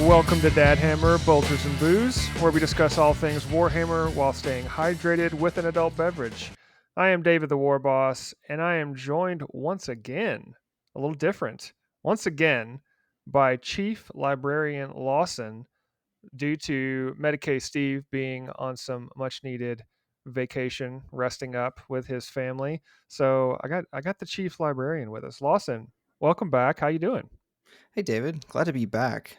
Welcome to Dad Hammer, Bolters and Booze, where we discuss all things Warhammer while staying hydrated with an adult beverage. I am David the Warboss, and I am joined once again, a little different, once again, by Chief Librarian Lawson, due to Medicaid Steve being on some much needed vacation, resting up with his family. So I got the Chief Librarian with us. Lawson, welcome back. How you doing? Hey David, glad to be back.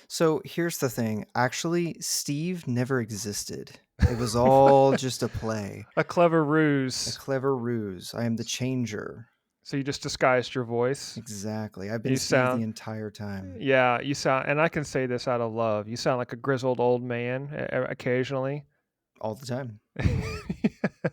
So here's the thing. Actually, Steve never existed. It was all just a play, A clever a ruse. clever ruse. I am the changer. So you just disguised your voice. Exactly. I've been You Steve the sound, entire time, yeah, you sound, and I can say this out of love. You sound like a grizzled old man occasionally. all the time,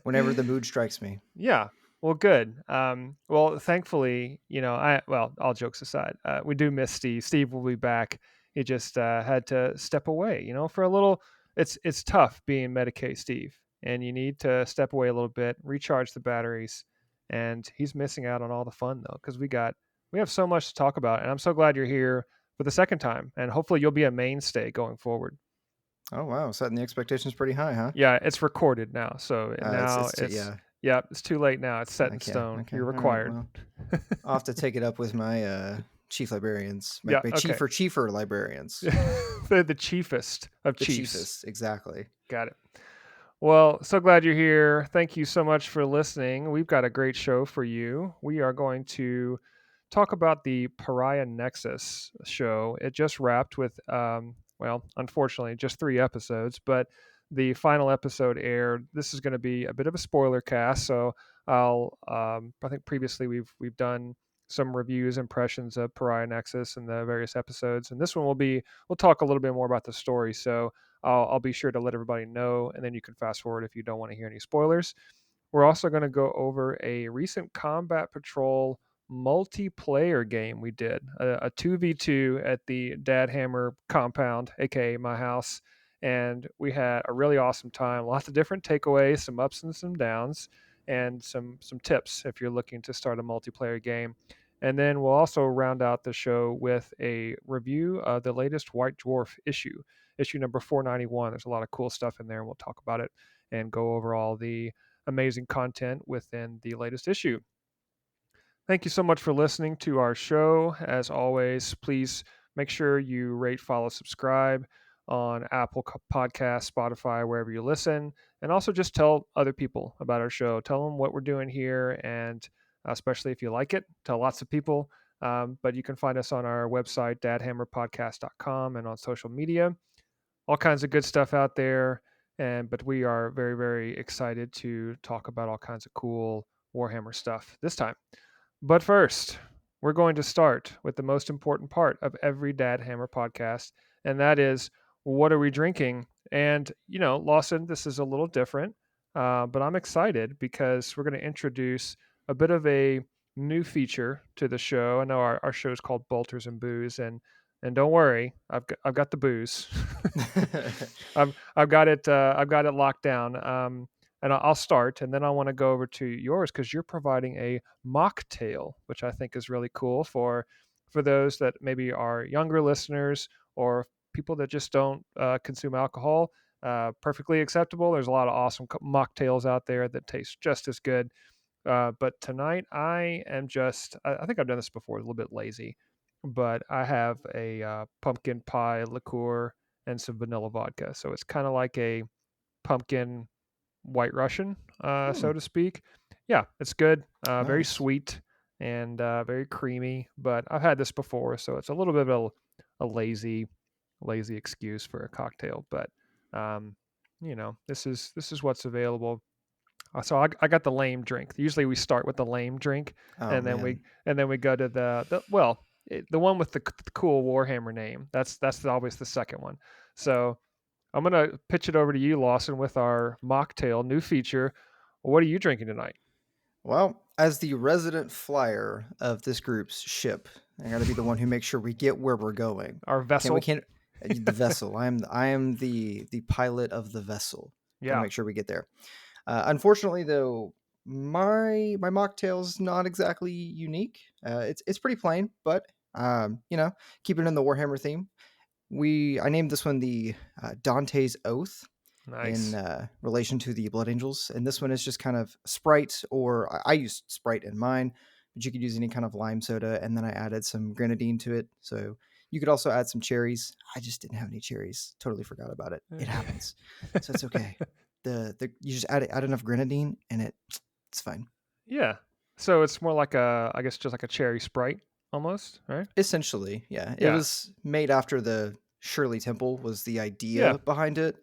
whenever the mood strikes me. Yeah. Well, good. Well, thankfully, all jokes aside, we do miss Steve. Steve will be back. He just had to step away, for a little. It's tough being Medicaid Steve, and you need to step away a little bit, recharge the batteries, and he's missing out on all the fun though, because we have so much to talk about, and I'm so glad you're here for the second time, and hopefully you'll be a mainstay going forward. Oh wow, setting the expectations pretty high, huh? Yeah, it's recorded now. So now Yeah. yeah, it's too late now. It's set in Okay. stone. Okay. You're All right. required. Well, I'll have to take it up with my chief librarians, my, Yeah, my okay. chiefer librarians, They're the chiefest of the chiefs. chiefest. Exactly. Got it. Well, so glad you're here. Thank you so much for listening. We've got a great show for you. We are going to talk about the Pariah Nexus show. It just wrapped with, unfortunately, just 3 episodes, but the final episode aired. This is going to be a bit of a spoiler cast, so I think previously we've done some reviews, impressions of Pariah Nexus in the various episodes, and this one we'll talk a little bit more about the story. So I'll be sure to let everybody know, and then you can fast forward if you don't want to hear any spoilers. We're also going to go over a recent Combat Patrol multiplayer game we did, a 2v2 at the Dad Hammer compound, aka my house. And we had a really awesome time. Lots of different takeaways, some ups and some downs, and some tips if you're looking to start a multiplayer game. And then we'll also round out the show with a review of the latest White Dwarf issue number 491. There's a lot of cool stuff in there, and we'll talk about it and go over all the amazing content within the latest issue. Thank you so much for listening to our show. As always, please make sure you rate, follow, subscribe on Apple Podcasts, Spotify, wherever you listen. And also just tell other people about our show. Tell them what we're doing here, and especially if you like it, tell lots of people. But you can find us on our website, dadhammerpodcast.com, and on social media. All kinds of good stuff out there. But we are very, very excited to talk about all kinds of cool Warhammer stuff this time. But first, we're going to start with the most important part of every Dad Hammer podcast, and that is, what are we drinking? And, Lawson, this is a little different, but I'm excited because we're going to introduce a bit of a new feature to the show. I know our show is called Bolters and Booze, and don't worry, I've got the booze. I've got it locked down. And I'll start, and then I want to go over to yours because you're providing a mocktail, which I think is really cool for those that maybe are younger listeners or people that just don't consume alcohol. Perfectly acceptable. There's a lot of awesome mocktails out there that taste just as good. But tonight I am I think I've done this before, a little bit lazy, but I have a pumpkin pie liqueur and some vanilla vodka. So it's kind of like a pumpkin White Russian, Hmm, so to speak. Yeah, it's good. Very nice. sweet and very creamy. But I've had this before, so it's a little bit of a lazy excuse for a cocktail. But um, this is what's available. So I got the lame drink. Usually we start with the lame drink, Oh and then we man. go to the one with the cool Warhammer name. That's always the second one. So I'm gonna pitch it over to you, Lawson, with our mocktail new feature. What are you drinking tonight? Well, as the resident flyer of this group's ship, I got to be the one who makes sure we get where we're going. Our Can't we vessel. can't the vessel. I am the pilot of the vessel. Got to Yeah. make sure we get there. Unfortunately, though, my mocktail's not exactly unique. It's pretty plain, but keep it in the Warhammer theme. I named this one the Dante's Oath in Nice. relation to the Blood Angels, and this one is just kind of Sprite, or I used Sprite in mine, but you could use any kind of lime soda, and then I added some grenadine to it. So you could also add some cherries. I just didn't have any cherries. Totally forgot about it. It happens, so it's okay. The you just add enough grenadine, and it's fine. Yeah. So it's more like I guess just like a cherry Sprite almost, right? Essentially, yeah. It Yeah. was made after the Shirley Temple was the Yeah. idea behind it.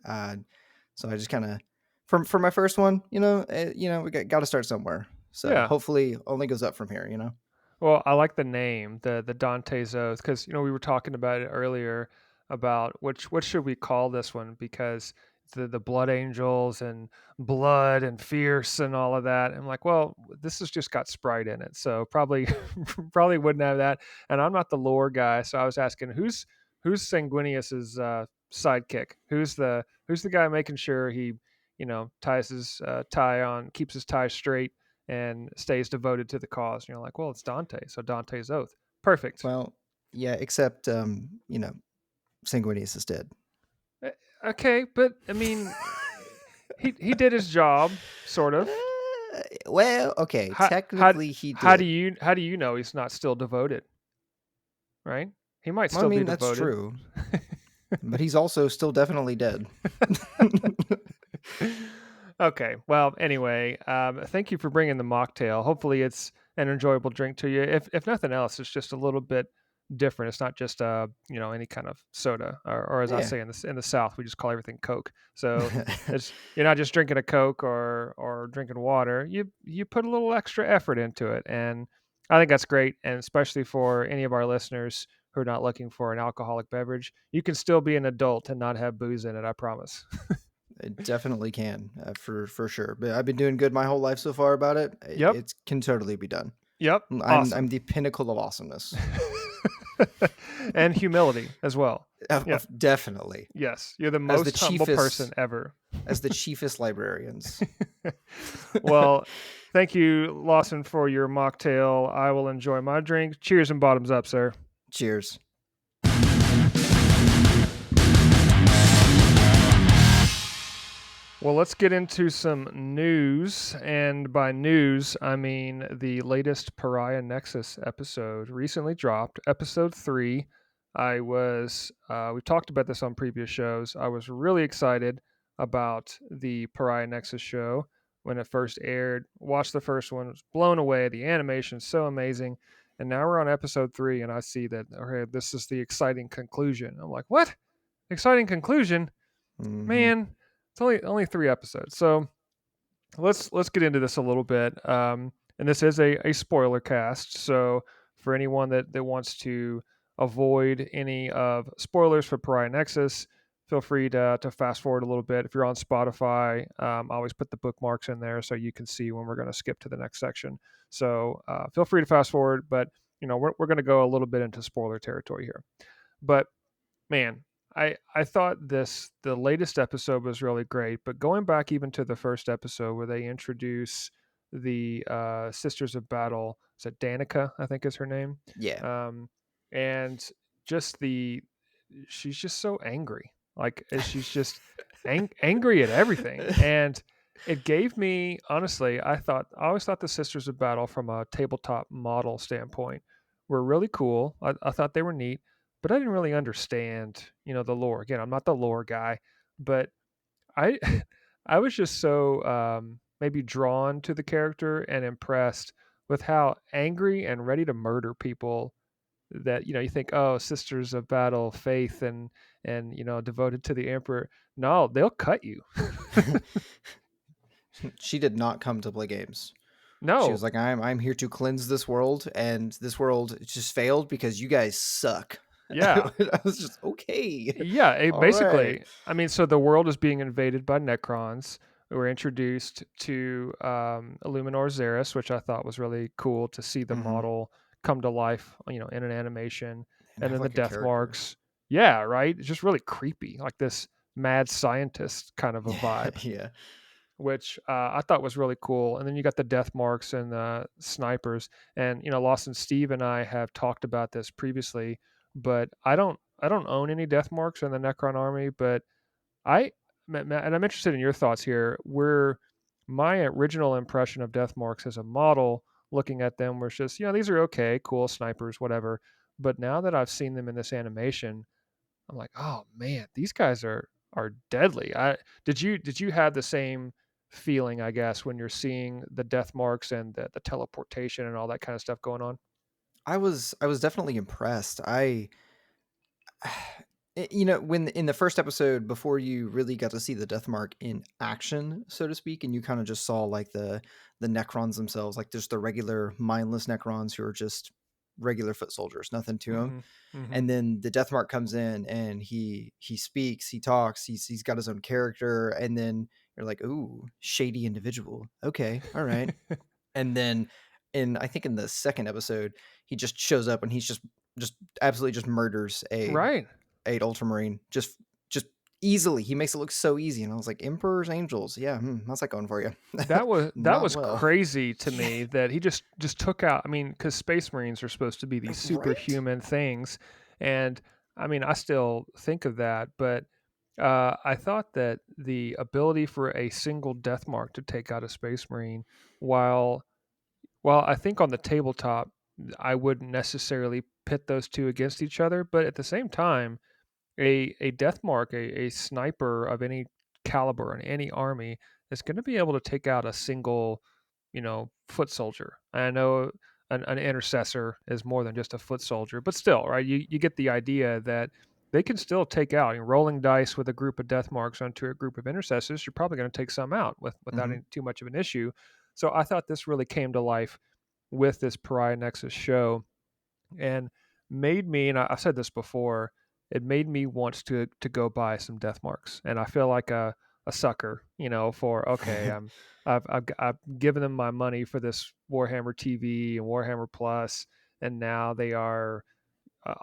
So I just kind of, for my first one, we got to start somewhere. So Yeah. hopefully, only goes up from here. Well, I like the name, the Dante's Oath, because we were talking about it earlier about what should we call this one because the Blood Angels and blood and fierce and all of that. I'm like, well, this has just got Sprite in it, so probably probably wouldn't have that. And I'm not the lore guy, so I was asking who's Sanguinius's sidekick? Who's the guy making sure he ties his tie on, keeps his tie straight and stays devoted to the cause. And you're like, well, it's Dante, so Dante's Oath. Perfect. Well, yeah, except Sanguinius is dead. Eh, Okay, but I mean, he did his job, sort of. Well, okay, How how technically he how do did. you know he's not still devoted? Right? He might Well, I still be mean, that's devoted. true, but he's also still definitely dead. Okay. Well, anyway, thank you for bringing the mocktail. Hopefully, it's an enjoyable drink to you. If nothing else, it's just a little bit different. It's not just any kind of soda, or as I Yeah. say in the South, we just call everything Coke. So it's you're not just drinking a Coke or drinking water. You put a little extra effort into it, and I think that's great. And especially for any of our listeners who are not looking for an alcoholic beverage, you can still be an adult and not have booze in it. I promise. It definitely can, for sure. But I've been doing good my whole life so far about it. It, Yep. it can totally be done. Yep. I'm Awesome. the pinnacle of awesomeness. And humility as well. Yeah. Definitely, Yes. You're the as the most humble person chiefest ever. as the chiefest librarians. Well, thank you, Lawson, for your mocktail. I will enjoy my drink. Cheers and bottoms up, sir. Cheers. Well, let's get into some news. And by news, I mean the latest Pariah Nexus episode recently dropped, episode 3. We talked about this on previous shows. I was really excited about the Pariah Nexus show when it first aired. Watched the first one, was blown away. The animation's so amazing. And now we're on episode 3, and I see that, okay, this is the exciting conclusion. I'm like, what? Exciting conclusion? Hmm. Man, it's only 3 episodes, so let's get into this a little bit. And this is a spoiler cast, so for anyone that wants to avoid any of spoilers for Pariah Nexus, feel free to fast forward a little bit. If you're on Spotify, I always put the bookmarks in there so you can see when we're going to skip to the next section. So feel free to fast forward, but we're going to go a little bit into spoiler territory here. But man, I thought the latest episode was really great, but going back even to the first episode where they introduce the Sisters of Battle, is it Danica? I think is her name, Yeah. um, and just she's just so angry, like she's just angry at everything, and it gave me honestly, I always thought the Sisters of Battle from a tabletop model standpoint were really cool. I thought they were neat, but I didn't really understand, the lore. Again, I'm not the lore guy, but I I was just so maybe drawn to the character and impressed with how angry and ready to murder people that you think, oh, sisters of battle, faith and devoted to the emperor. No, they'll cut you. She did not come to play games. She was No. like, I'm here to cleanse this world, and this world just failed because you guys suck. Yeah. I was just okay. Yeah, All right. basically, I mean, so the world is being invaded by Necrons. We're introduced to Illuminor Xeris, which I thought was really cool to see the Hmm. model come to life, in an animation, And and have then the like a death character. marks. Yeah, right. It's just really creepy, like this mad scientist kind of a Yeah, vibe, yeah. which I thought was really cool. And then you got the death marks and the snipers. And Lawson, Steve, and I have talked about this previously, but don't own any death marks in the Necron army, but I and I'm interested in your thoughts here. Where my original impression of death marks as a model, looking at them, was just, these are okay, cool snipers, whatever. But now that I've seen them in this animation, I'm like, oh man, these guys are deadly. Did you have the same feeling, I guess, when you're seeing the death marks and the teleportation and all that kind of stuff going on? I was definitely impressed. When in the first episode, before you really got to see the death mark in action, so to speak, and you kind of just saw like the Necrons themselves, like just the regular mindless Necrons who are just regular foot soldiers, nothing to them. Mm-hmm. Mm-hmm. And then the death mark comes in and he speaks, he talks, he's got his own character, and then you're like, ooh, shady individual. Okay, all right. And then I think in the second episode, he just shows up and he's just absolutely just murders Right. a ultramarine just easily. He makes it look so easy, and I was like, Emperor's Angels, yeah, how's that going for you? That Not was well. crazy to Yeah, me that he just took out. I mean, because Space Marines are supposed to be these right. superhuman things, and I mean, I still think of that, but I thought that the ability for a single death mark to take out a Space Marine, while I think on the tabletop, I wouldn't necessarily pit those two against each other, but at the same time, a death mark, a sniper of any caliber in any army is going to be able to take out a single, foot soldier. I know an intercessor is more than just a foot soldier, but still, right? You get the idea that they can still take out. Rolling dice with a group of death marks onto a group of intercessors, you're probably going to take some out without Hmm. any, too much of an issue. So I thought this really came to life with this Pariah Nexus show, and made me, and I've said this before, it made me want to go buy some death marks, and I feel like a sucker, for okay, I've given them my money for this Warhammer TV and Warhammer Plus, and now they are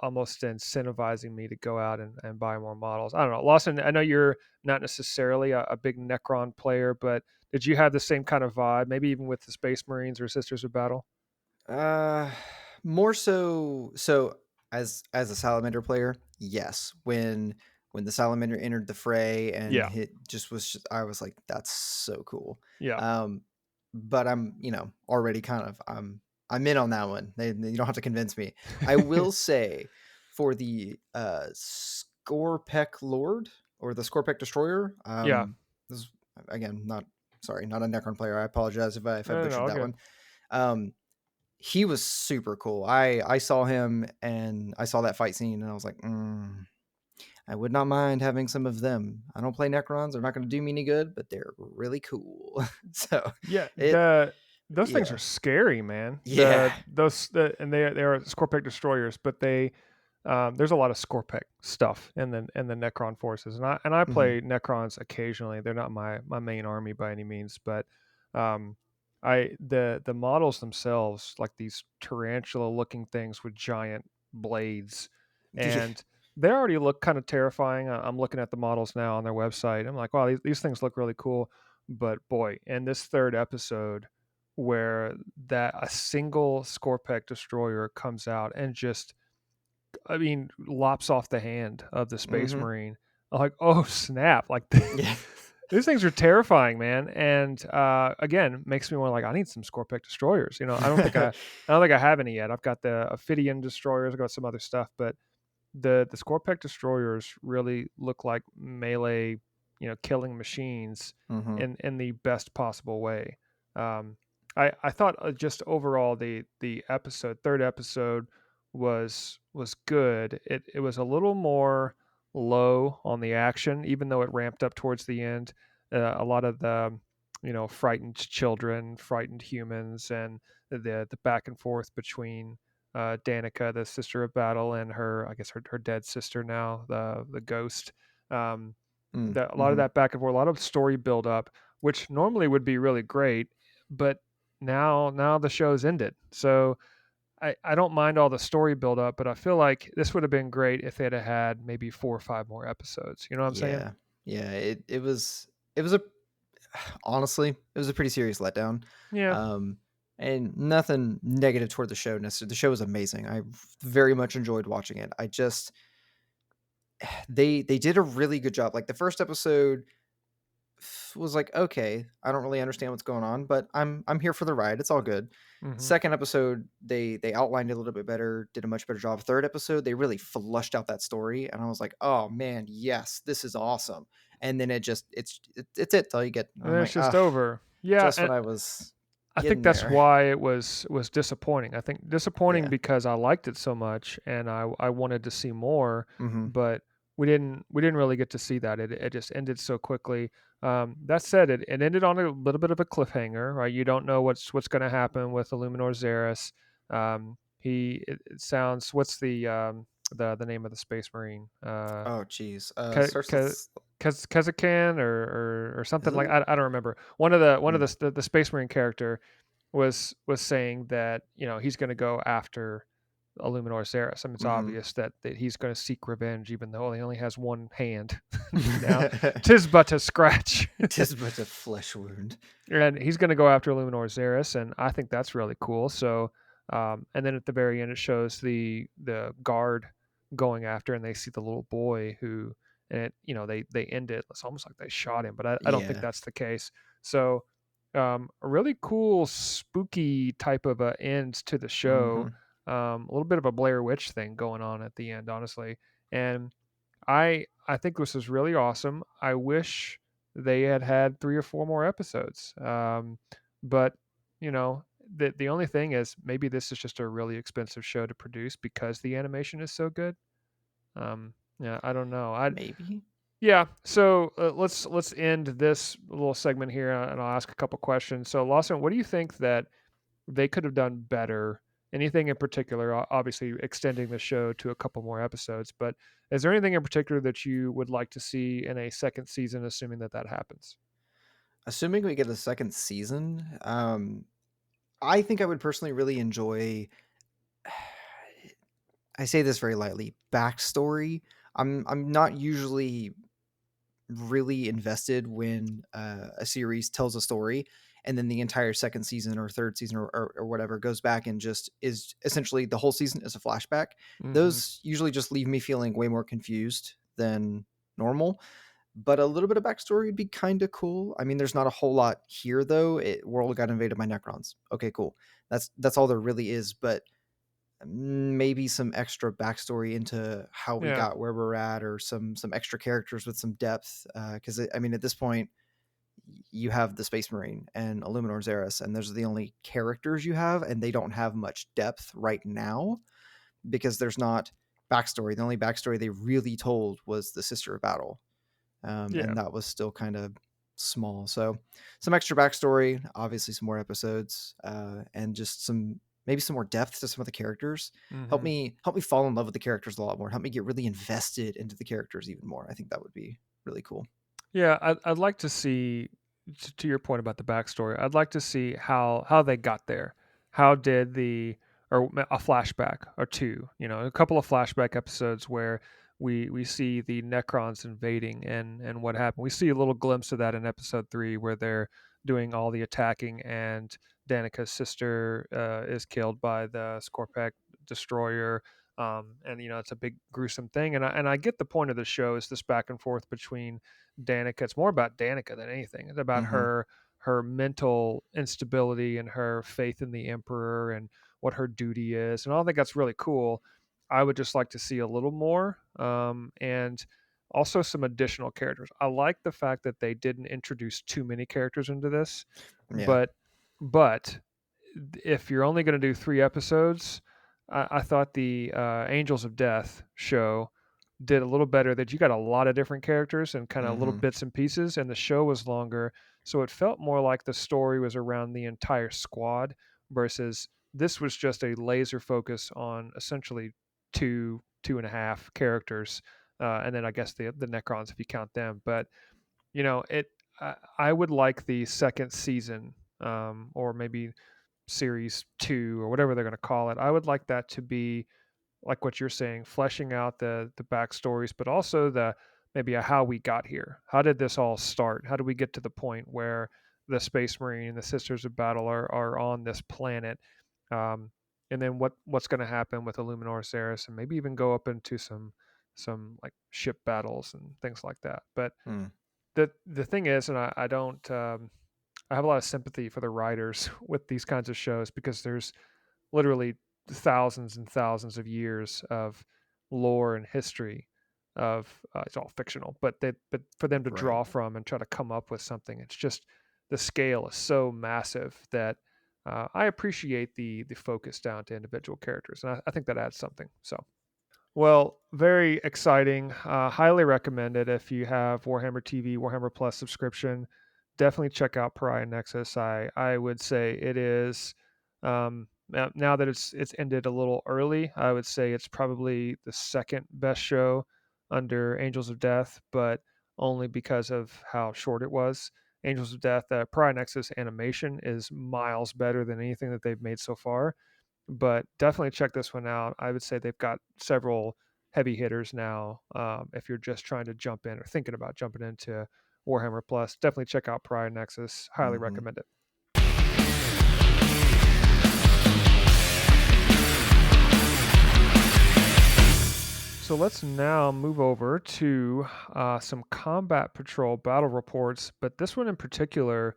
almost incentivizing me to go out and buy more models. I don't know, Lawson. I know you're not necessarily a big Necron player, but did you have the same kind of vibe? Maybe even with the Space Marines or Sisters of Battle? Uh, More so as a salamander player, yes. When the salamander entered the fray and Yeah, hit I was like, that's so cool. yeah, Um, but I'm already kind of I'm in on that one. You don't have to convince me. I will say for the Scorpec Lord or the Scorpec Destroyer, yeah. this is again not a Necron player. I apologize if I No, no, no, butchered all that good. one. Um, he was super cool. I saw him and I saw that fight scene and I was like, I would not mind having some of them. I don't play Necrons; they're not going to do me any good, but they're really cool. So Yeah, it, those things are yeah, scary, man. yeah, And they are Scorpic destroyers, but there's a lot of Scorpic stuff in the Necron forces, and I hmm play Necrons occasionally. They're not my main army by any means, but um, I the models themselves, like these tarantula looking things with giant blades, yeah. and they already look kind of terrifying. I'm looking at the models now on their website. I'm like, wow, these things look really cool. But boy, in this third episode, where that a single Scorpec destroyer comes out and just, I mean, lops off the hand of the Space hmm Marine, I'm like, oh snap! Like Yeah. these things are terrifying, man. And again, makes me want to, like, I need some Scorpec destroyers. I don't think I have any yet. I've got the Ophidian destroyers. I've got some other stuff, but the Scorpec destroyers really look like melee, killing machines hmm in the best possible way. Um, I thought, just overall, the third episode was good. It was a little more low on the action, even though it ramped up towards the end. A lot of the, frightened children, frightened humans, and the back and forth between Danica, the sister of battle, and I guess her dead sister now, the ghost. Um, a lot of hmm that back and forth, a lot of story build up, which normally would be really great, but now the show's ended. So I don't mind all the story build up, but I feel like this would have been great if they'd have had maybe 4 or 5 more episodes. You know what I'm saying? Yeah, yeah. It was a honestly, it was a pretty serious letdown. Yeah. Um, and nothing negative toward the show. Necessarily, the show was amazing. I very much enjoyed watching it. I just they did a really good job. Like the first episode was like, okay, I don't really understand what's going on, but I'm here for the ride. It's all good. Hmm. Second episode, they outlined it a little bit better, did a much better job. Third episode, they really flushed out that story, and I was like, oh man, yes, this is awesome. And then it's it till you get. And I'm then like, it's just ah, over. Yeah, just and when I was I think getting that's there. why it was disappointing. I think disappointing Yeah. because I liked it so much and I wanted to see more, Hmm. but we didn't really get to see that. It just ended so quickly. That said, it ended on a little bit of a cliffhanger, right? You don't know what's going to happen with Illuminor Xeris. It sounds, what's the name of the Space Marine? Oh, geez. Ke Starts Ke with Kezakan or is something like, it? I don't remember. One of Mm, the Space Marine character was saying that, he's gonna go after Illuminor Xeris. I mean, it's mhm. obvious that he's gonna seek revenge even though he only has one hand. Now, 'tis but a scratch. Tis but a flesh wound. And he's going to go after Luminor Xeris, and I think that's really cool. So, and then at the very end, it shows the guard going after, and they see the little boy who, and they end it. It's almost like they shot him, but I don't think Yeah. that's the case. So, a really cool, spooky type of a end to the show. Mhm. A little bit of a Blair Witch thing going on at the end, honestly, and I think this is really awesome. I wish they had had 3 or 4 more episodes. But, the only thing is maybe this is just a really expensive show to produce because the animation is so good. Yeah, I don't know. Maybe. Yeah, so, let's end this little segment here, and I'll ask a couple questions. So, Lawson, what do you think that they could have done better? Anything in particular? Obviously, extending the show to a couple more episodes, but is there anything in particular that you would like to see in a second season, assuming that that happens? Assuming we get a second season, I think I would personally really enjoy I say this very lightly, backstory. I'm not usually really invested when a series tells a story and then the entire second season or third season or whatever goes back and just is essentially the whole season is a flashback. Mhm. Those usually just leave me feeling way more confused than normal. But a little bit of backstory would be kind of cool. I mean, there's not a whole lot here though. World got invaded by Necrons. Okay, cool. That's all there really is. But maybe some extra backstory into how we Yeah. got where we're at, or some extra characters with some depth. Because I mean, at this point, you have the Space Marine and Illuminor Xeris, and those are the only characters you have, and they don't have much depth right now because there's not backstory. The only backstory they really told was the Sister of Battle, Yeah. and that was still kind of small. So some extra backstory, obviously some more episodes, and just some maybe some more depth to some of the characters. Mhm. Help me fall in love with the characters a lot more. Help me get really invested into the characters even more. I think that would be really cool. Yeah, I'd like to see, to your point about the backstory. I'd like to see how they got there. How did a flashback or two, a couple of flashback episodes where we see the Necrons invading and what happened. We see a little glimpse of that in episode 3 where they're doing all the attacking and Danica's sister is killed by the Scorpec destroyer. And it's a big gruesome thing, and I get the point of the show is this back and forth between Danica. It's more about Danica than anything. It's about Hmm. her mental instability and her faith in the Emperor and what her duty is. And I think that's really cool. I would just like to see a little more, and also some additional characters. I like the fact that they didn't introduce too many characters into this, Yeah. but if you're only going to do 3 episodes, I thought the Angels of Death show did a little better. That you got a lot of different characters and kind of little Hmm. bits and pieces, and the show was longer, so it felt more like the story was around the entire squad versus this was just a laser focus on essentially two and a half characters, and then I guess the Necrons if you count them. But it. I would like the second season, or maybe series 2 or whatever they're going to call it. I would like that to be like what you're saying, fleshing out the backstories, but also the maybe how we got here. How did this all start? How did we get to the point where the Space Marine and the Sisters of Battle are on this planet? Um, and then what's going to happen with Illuminor Ceres, and maybe even go up into some like ship battles and things like that. But Mm, the thing is, and I don't I have a lot of sympathy for the writers with these kinds of shows because there's literally thousands and thousands of years of lore and history of it's all fictional, but for them to right. draw from and try to come up with something, it's just the scale is so massive that I appreciate the focus down to individual characters, and I think that adds something. So. Well, very exciting. Highly recommended if you have Warhammer TV, Warhammer Plus subscription. Definitely check out Pariah Nexus. I would say it is now that it's ended a little early. I would say it's probably the second best show under Angels of Death, but only because of how short it was. Angels of Death, Pariah Nexus animation is miles better than anything that they've made so far, but definitely check this one out. I would say they've got several heavy hitters now. If you're just trying to jump in or thinking about jumping into Warhammer Plus, definitely check out Pariah Nexus. Highly Hmm. recommend it. So let's now move over to some combat patrol battle reports, but this one in particular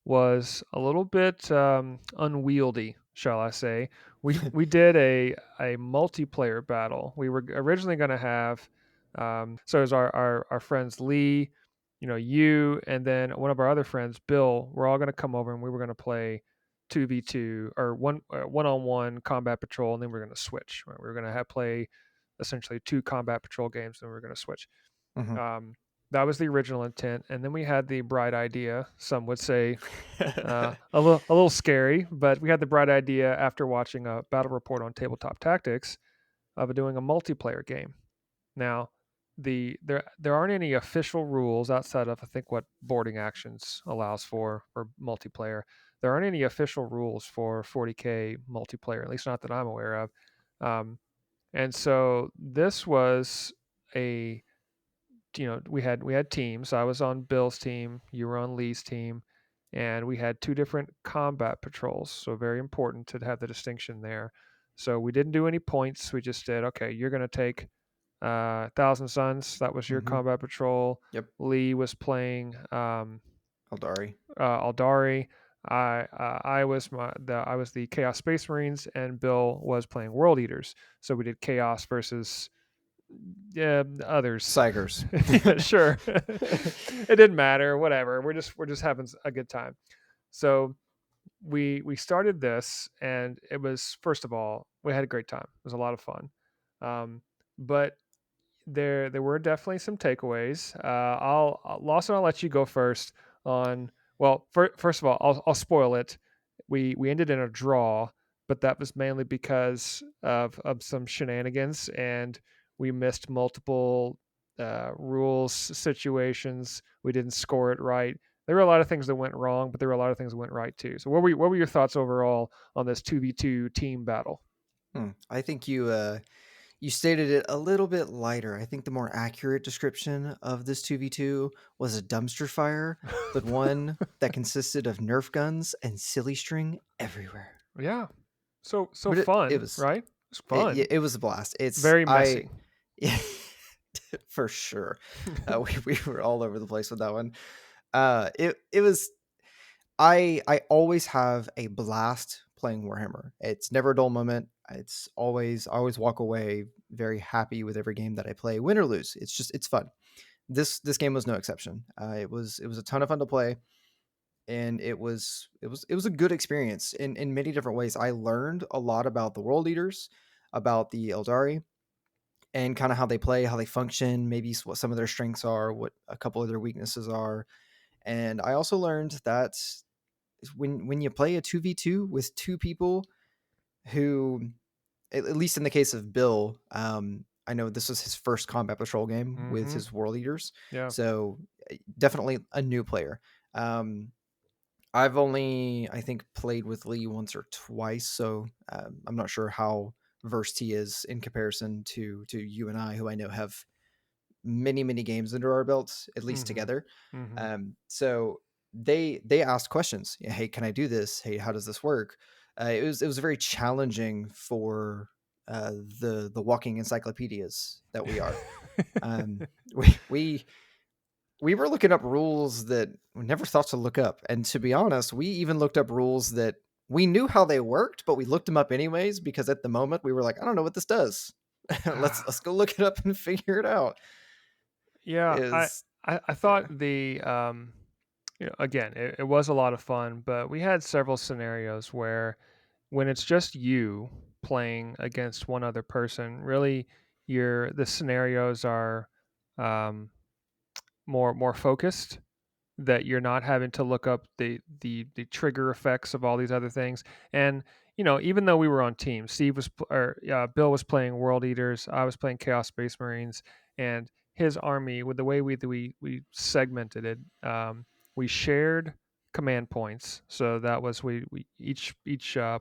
was a little bit unwieldy, shall I say. We did a multiplayer battle. We were originally going to have so it was our friends Lee, you, and then one of our other friends Bill. We're all going to come over and we were going to play 2v2 or one-on-one combat patrol, and then we are going to switch. Right? We were going to have play essentially two combat patrol games, and we were going to switch. Hmm. Um, that was the original intent, and then we had the bright idea. Some would say a little scary, but we had the bright idea after watching a battle report on Tabletop Tactics of doing a multiplayer game. Now, there aren't any official rules outside of I think what boarding actions allows for multiplayer. There aren't any official rules for 40k multiplayer, at least not that I'm aware of. Um, and so this was a we had teams. I was on Bill's team, you were on Lee's team, and we had two different combat patrols. So very important to have the distinction there. So we didn't do any points. We just did okay. You're going to take Thousand Suns. That was your Hmm. combat patrol. Yep. Lee was playing Eldari. Aldari. I was the Chaos Space Marines, and Bill was playing World Eaters. So we did Chaos versus others. Sigers. Yeah, sure. It didn't matter. Whatever. We're just having a good time. So we started this, and it was first of all we had a great time. It was a lot of fun, but there were definitely some takeaways. Lawson, I'll let you go first on. Well, first of all, I'll spoil it. We ended in a draw, but that was mainly because of some shenanigans, and we missed multiple rules situations. We didn't score it right. There were a lot of things that went wrong, but there were a lot of things that went right too. So, what were your thoughts overall on this 2v2 team battle? I think you stated it a little bit lighter. I think the more accurate description of this 2v2 was a dumpster fire, but one that consisted of Nerf guns and silly string everywhere. Yeah, so But it fun, was right? It's fun. it was a blast. Very I messy. yeah, for sure. We were all over the place with that one. It was I always have a blast playing Warhammer. It's never a dull moment. It's always I always walk away very happy with every game that I play, win or lose. It's fun. This game was no exception. It was a ton of fun to play, and it was a good experience in many different ways. I learned a lot about the world leaders, about the Eldari, and kind of how they play, how they function, maybe what some of their strengths are, what a couple of their weaknesses are. And I also learned that when you play a 2v2 with two people who, at least in the case of Bill, I know this was his first combat patrol game with Mm-hmm. his war leaders, Yeah. so definitely a new player. I've only, I think, played with Lee once or twice, so I'm not sure how versed he is in comparison to you and I, who I know have many games under our belts, at least Mm-hmm. together. Mm-hmm. So they asked questions. Hey, can I do this? Hey, how does this work? It was very challenging for the walking encyclopedias that we are. Um, we we we were looking up rules that we never thought to look up, and to be honest, we even looked up rules that we knew how they worked, but we looked them up anyways because at the moment we were like, I don't know what this does. Let's go look it up and figure it out. Yeah, Is I thought Yeah. again, it was a lot of fun, but we had several scenarios where when it's just you playing against one other person, really the scenarios are um, more focused, that you're not having to look up the trigger effects of all these other things. And even though we were on teams, Bill was playing World Eaters, I was playing Chaos Space Marines, and his army, with the way we segmented it, we shared command points. So that was we each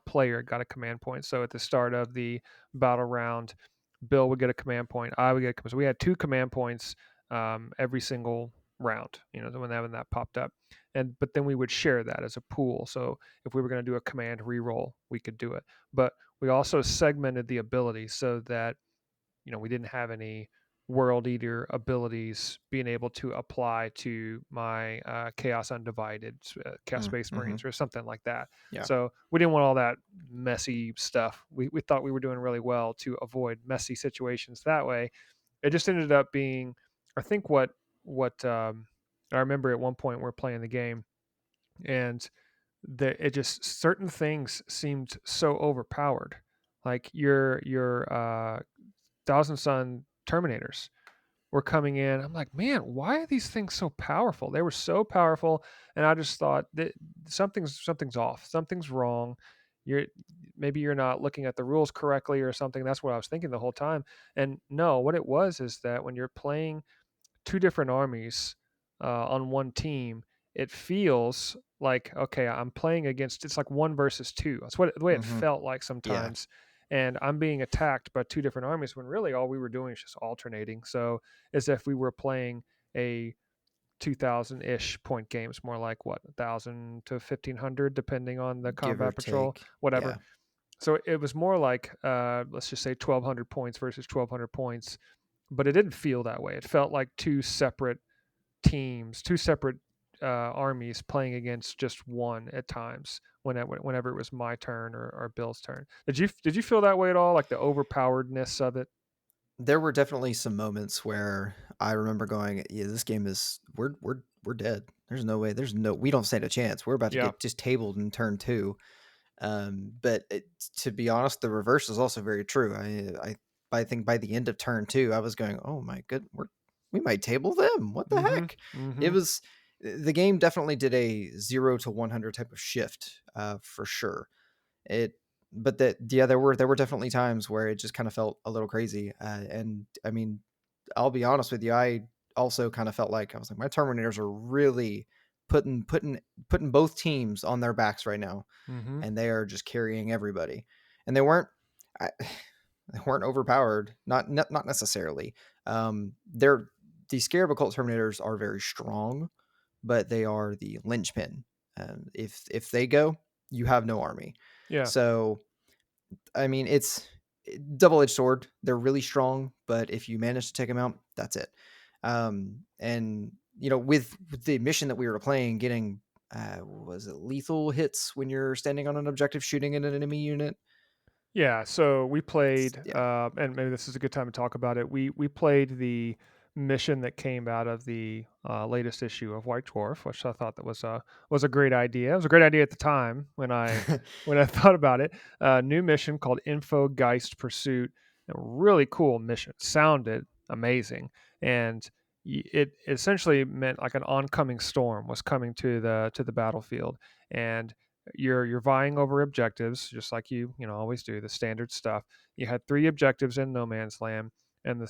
player got a command point. So at the start of the battle round, Bill would get a command point, I would get a command. So we had two command points every single round, when that popped up. But then we would share that as a pool. So if we were going to do a command reroll, we could do it. But we also segmented the ability so that we didn't have any world eater abilities being able to apply to my chaos undivided chaos space Mm-hmm. marines or something like that. Yeah. So we didn't want all that messy stuff. We thought we were doing really well to avoid messy situations that way. It just ended up being, I think, what I remember at one point we're playing the game, and it just, certain things seemed so overpowered, like your Thousand Sun Terminators were coming in. I'm like, man, why are these things so powerful? They were so powerful, and I just thought that something's off, something's wrong. You're Maybe you're not looking at the rules correctly or something. That's what I was thinking the whole time. And no, what it was is that when you're playing two different armies on one team, it feels like, okay, I'm playing against, it's like one versus two. That's what the way it Mm-hmm. felt like Yeah. sometimes. And I'm being attacked by two different armies when really all we were doing is just alternating. So as if we were playing a 2000-ish point games, more like what, 1000 to 1500 depending on the Give or combat patrol, take. whatever. Yeah. So it was more like, let's just say 1200 points versus 1200 points, but it didn't feel that way. It felt like two separate teams, two separate armies playing against just one at times. Whenever it was my turn or Bill's turn, did you feel that way at all? Like the overpoweredness of it? There were definitely some moments where I remember going, "Yeah, this game is we're dead. There's no way. We don't stand a chance. We're about to Yeah. get just tabled in turn two." To be honest, the reverse is also very true. I think by the end of turn two, I was going, "Oh my good, we might table them. What the Mm-hmm. heck?" It Mm-hmm. was the game definitely did a 0 to 100 type of shift, for sure. It, but that yeah, there were definitely times where it just kind of felt a little crazy. And I mean, I'll be honest with you, I also kind of felt like I was like, my Terminators are really putting both teams on their backs right now, Mm-hmm. and they are just carrying everybody. And they weren't I, they weren't overpowered, not necessarily. They're the Scarab Occult Terminators are very strong, but they are the linchpin. If they go, you have no army. Yeah. So I mean, it's double-edged sword. They're really strong, but if you manage to take them out, that's it. And with the mission that we were playing, getting was it lethal hits when you're standing on an objective shooting at an enemy unit? Yeah, so we played, Yeah. and maybe this is a good time to talk about it. We played the mission that came out of the latest issue of White Dwarf, which I thought that was a great idea. It was a great idea at the time when I thought about it. New mission called Info Geist Pursuit. A really cool mission. Sounded amazing, and it essentially meant like an oncoming storm was coming to the battlefield, and you're vying over objectives just like you always do, the standard stuff. You had three objectives in no man's land, and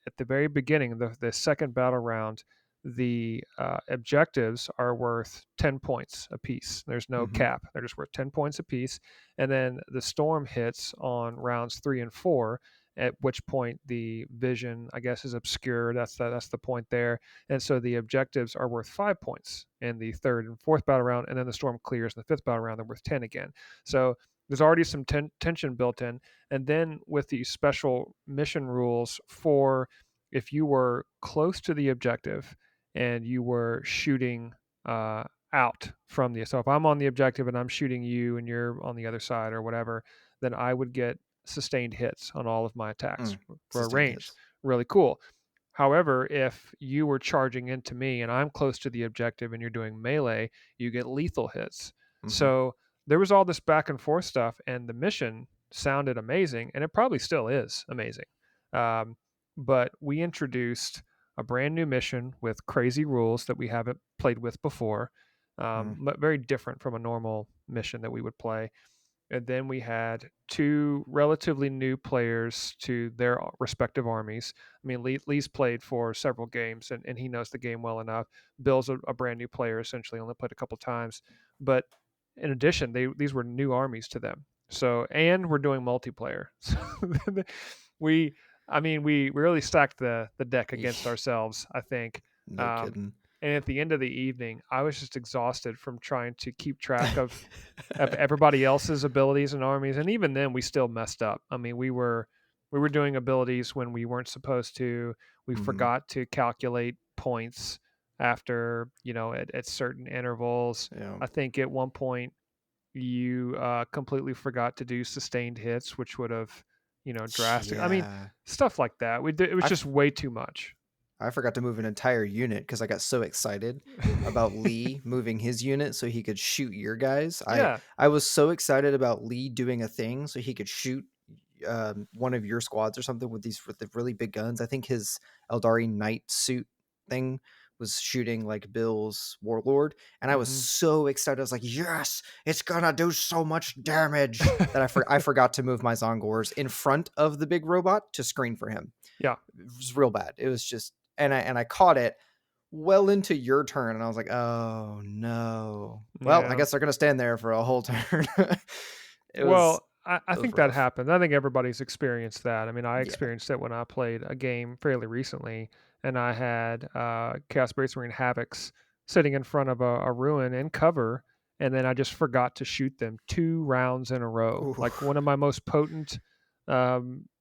at the very beginning, the second battle round, the objectives are worth 10 points apiece. There's no Hmm. cap, they're just worth 10 points apiece. And then the storm hits on rounds 3 and 4, at which point the vision, I guess, is obscured. That's the point there. And so the objectives are worth 5 points in the third and fourth battle round, and then the storm clears in the fifth battle round, they're worth 10 again. So there's already some tension built in. And then with the special mission rules for if you were close to the objective and you were shooting uh, out from the, so if I'm on the objective and I'm shooting you and you're on the other side or whatever, then I would get sustained hits on all of my attacks for a Sustained range. hits. Really cool. However, if you were charging into me and I'm close to the objective and you're doing melee, you get lethal hits. Hmm. So there was all this back and forth stuff, and the mission sounded amazing, and it probably still is amazing. Um, but we introduced a brand new mission with crazy rules that we haven't played with before, but very different from a normal mission that we would play. And then we had two relatively new players to their respective armies. I mean, Lee's played for several games and he knows the game well enough. Bill's a brand new player, essentially, only played a couple times. But in addition, these were new armies to them. So, and we're doing multiplayer. So we, I mean, we really stacked the deck against ourselves, I think. No Um, kidding. and at the end of the evening, I was just exhausted from trying to keep track of everybody else's abilities and armies, and even then we still messed up. I mean, we were doing abilities when we weren't supposed to. We Hmm. forgot to calculate points after, at certain intervals. Yeah. I think at one point you completely forgot to do sustained hits, which would have, drastic. I mean, Yeah. stuff like that. It was I just way too much. I forgot to move an entire unit because I got so excited about Lee moving his unit so he could shoot your guys. Yeah. I was so excited about Lee doing a thing so he could shoot one of your squads or something with the really big guns. I think his Eldari Knight suit thing was shooting like Bill's Warlord, and I was Hmm. so excited. I was like, "Yes, it's gonna do so much damage!" That I forgot to move my Zongors in front of the big robot to screen for him. Yeah. It was real bad. It was just, and I caught it well into your turn, and I was like, "Oh no! Well, I Yeah. guess they're gonna stand there for a whole turn." it was Well, I it was think that rough. happens. I think everybody's experienced that. I mean, I Yeah. experienced it when I played a game fairly recently, and I had Chaos Space Marine Havocs sitting in front of a ruin in cover, and then I just forgot to shoot them 2 rounds in a row. Ooh. Like one of my most potent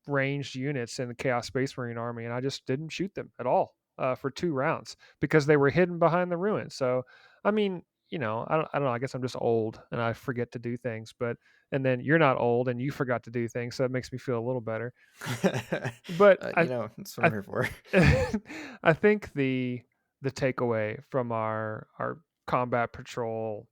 ranged units in the Chaos Space Marine army, and I just didn't shoot them at all for 2 rounds because they were hidden behind the ruin. So, I mean, I don't know. I guess I'm just old and I forget to do things, but and then you're not old and you forgot to do things, so that makes me feel a little better. But That's what I'm I here for. I think the takeaway from our combat patrol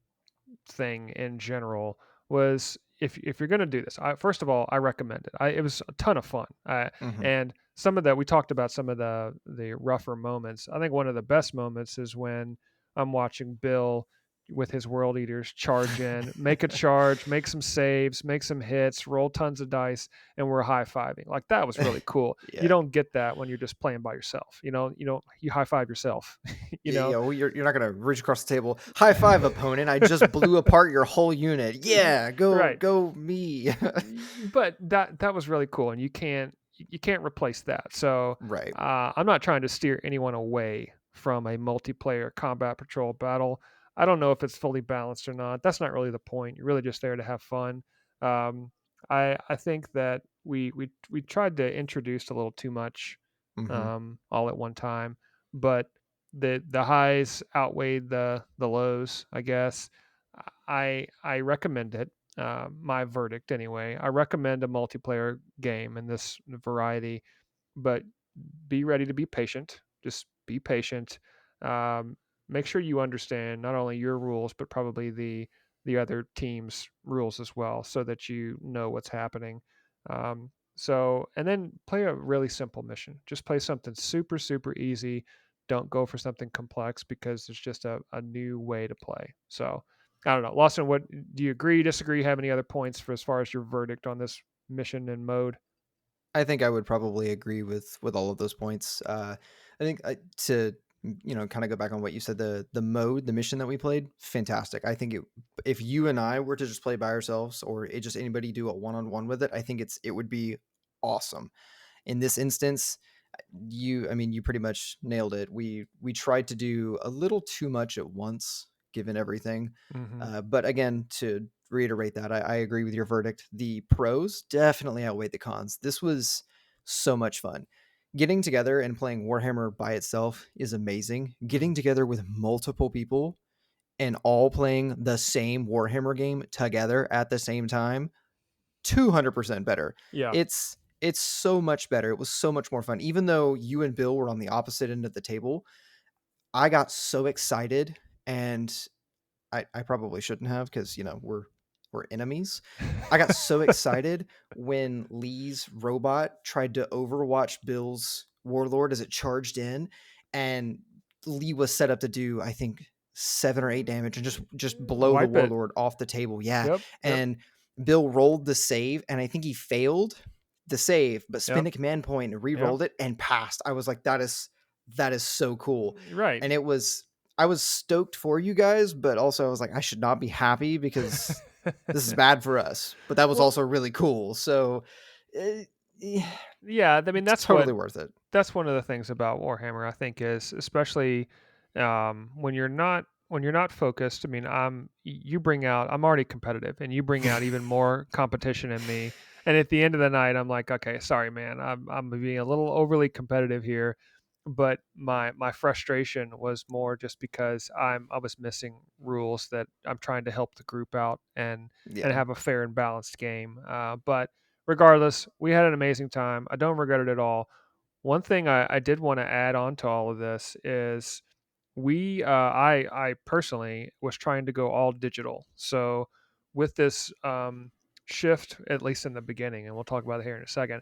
thing in general was if you're going to do this, first of all, I recommend it. It was a ton of fun, Hmm. and some of that we talked about some of the rougher moments. I think one of the best moments is when I'm watching Bill with his world eaters charge in, make a charge, make some saves, make some hits, roll tons of dice, and we're high fiving. Like that was really cool. You Yeah. don't get that when you're just playing by yourself. You high five yourself. you Yeah, know, yeah. Well, you're not gonna reach across the table. High five, opponent! I just blew apart your whole unit. Yeah, right. go me. But that was really cool, and you can't replace that. So Right. I'm not trying to steer anyone away from a multiplayer combat patrol battle. I don't know if it's fully balanced or not. That's not really the point. You're really just there to have fun. Um, I think that we tried to introduce a little too much Hmm. all at one time, but the highs outweighed the lows, I guess. I recommend it. My verdict, anyway. I recommend a multiplayer game in this variety, but be ready to be patient. Just be patient. Um, Make sure you understand not only your rules, but probably the other team's rules as well, so that you know what's happening. And then play a really simple mission. Just play something super, super easy. Don't go for something complex because it's just a new way to play. So, I don't know. Lawson, what do you agree, disagree? Have any other points for as far as your verdict on this mission and mode? I think I would probably agree with all of those points. I think to kind of go back on what you said, the mode, the mission that we played, fantastic. I think if you and I were to just play by ourselves, or just anybody do a one on one with it, I think it would be awesome. In this instance, you pretty much nailed it. We tried to do a little too much at once, given everything. Hmm. But again, to reiterate that, I agree with your verdict. The pros definitely outweigh the cons. This was so much fun. Getting together and playing Warhammer by itself is amazing. Getting Hmm. together with multiple people and all playing the same Warhammer game together at the same time, 200% better. Yeah. It's so much better. It was so much more fun. Even though you and Bill were on the opposite end of the table, I got so excited, and I probably shouldn't have, because we're enemies. I got so excited when Lee's robot tried to overwatch Bill's warlord as it charged in, and Lee was set up to do, I think, 7 or 8 damage and just blow the Wipe it. warlord off the table. Yeah, Yep. Yep. and Bill rolled the save, and I think he failed the save, but Yep. spent a command point and Yep. re-rolled it and passed. I was like, that is so cool, Right. and I was stoked for you guys, but also I was like, I should not be happy because this is bad for us. But that was Well, also really cool. So, eh, eh, yeah. I mean, it's totally worth it. that's one of the things about Warhammer. I think is especially when you're not focused. I mean, you bring out. I'm already competitive, and you bring out even more competition in me. And at the end of the night, I'm like, okay, sorry, man. I'm being a little overly competitive here. But my frustration was more just because I was missing rules that I'm trying to help the group out and Yeah. have a fair and balanced game. But regardless, we had an amazing time. I don't regret it at all. One thing I did want to add on to all of this is I personally was trying to go all digital. So with this shift, at least in the beginning, and we'll talk about it here in a second,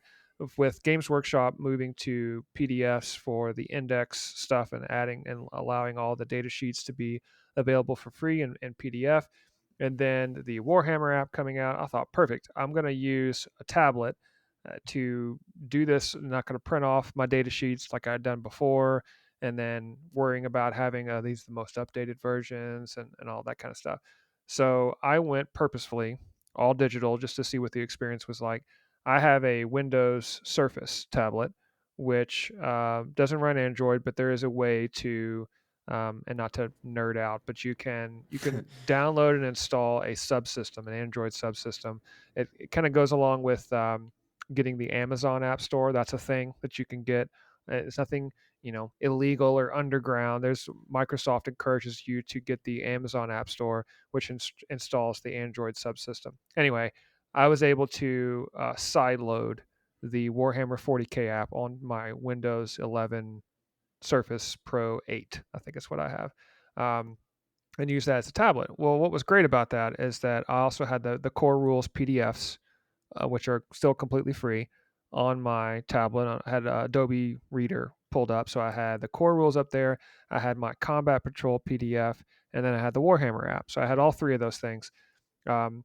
with Games Workshop moving to PDFs for the index stuff and adding and allowing all the data sheets to be available for free in PDF, and then the Warhammer app coming out, I thought, perfect. I'm going to use a tablet to do this. I'm not going to print off my data sheets like I'd done before, and then worrying about having these the most updated versions and all that kind of stuff. So I went purposefully all digital just to see what the experience was like. I have a Windows Surface tablet, which doesn't run Android, but there is a way to and not to nerd out, but you can download and install a subsystem, an Android subsystem. It kind of goes along with getting the Amazon App Store. That's a thing that you can get. It's nothing illegal or underground. There's Microsoft encourages you to get the Amazon App Store, which installs the Android subsystem. Anyway, I was able to sideload the Warhammer 40K app on my Windows 11 Surface Pro 8. I think it's what I have. And use that as a tablet. Well, what was great about that is that I also had the core rules PDFs, which are still completely free, on my tablet. I had Adobe Reader pulled up, so I had the core rules up there. I had my Combat Patrol PDF, and then I had the Warhammer app. So I had all three of those things. Um,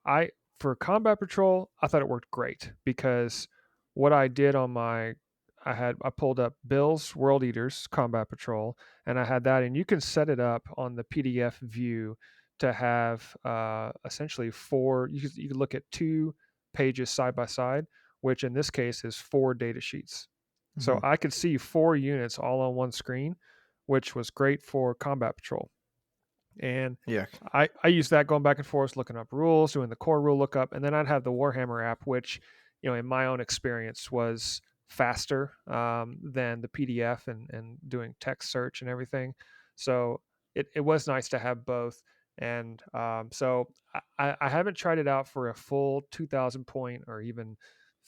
I For Combat Patrol, I thought it worked great because what I did on my I pulled up Bill's World Eaters Combat Patrol, and I had that, and you can set it up on the PDF view to have essentially four. You could look at two pages side by side, which in this case is four data sheets. So Mhm. I could see four units all on one screen, which was great for Combat Patrol. And Yeah. I used that going back and forth, looking up rules, doing the core rule lookup, and then I'd have the Warhammer app, which, in my own experience, was faster than the PDF and doing text search and everything. So it was nice to have both. And so I haven't tried it out for a full 2,000 point or even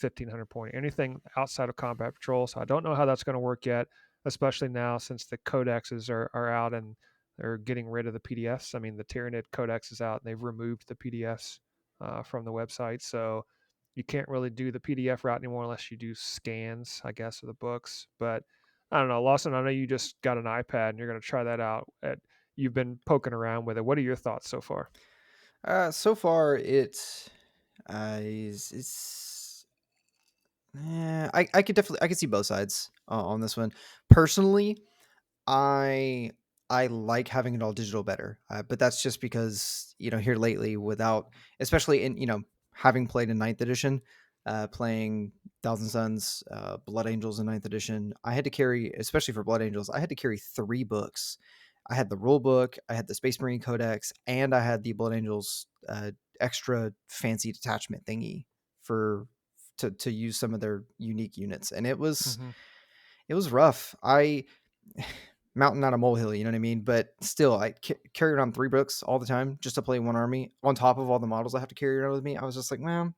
1,500 point, anything outside of Combat Patrol. So I don't know how that's going to work yet, especially now since the codexes are out and they're getting rid of the PDFs. I mean, the Tyranid Codex is out, and they've removed the PDFs from the website, so you can't really do the PDF route anymore unless you do scans, I guess, of the books. But I don't know, Lawson. I know you just got an iPad and you're going to try that out. You've been poking around with it. What are your thoughts so far? So far, it's I could definitely I could see both sides on this one. Personally, I I like having it all digital better, but that's just because here lately, without especially in having played in Ninth Edition, playing Thousand Suns, Blood Angels in Ninth Edition, I had to carry, especially for Blood Angels, I had to carry 3 books, I had the rule book, I had the Space Marine Codex, and I had the Blood Angels extra fancy detachment thingy for to use some of their unique units, and Mm-hmm. it was rough. I mountain not a molehill, you know what I mean? But still, I carried on 3 books all the time just to play one army on top of all the models I have to carry around with me. I was just like, well,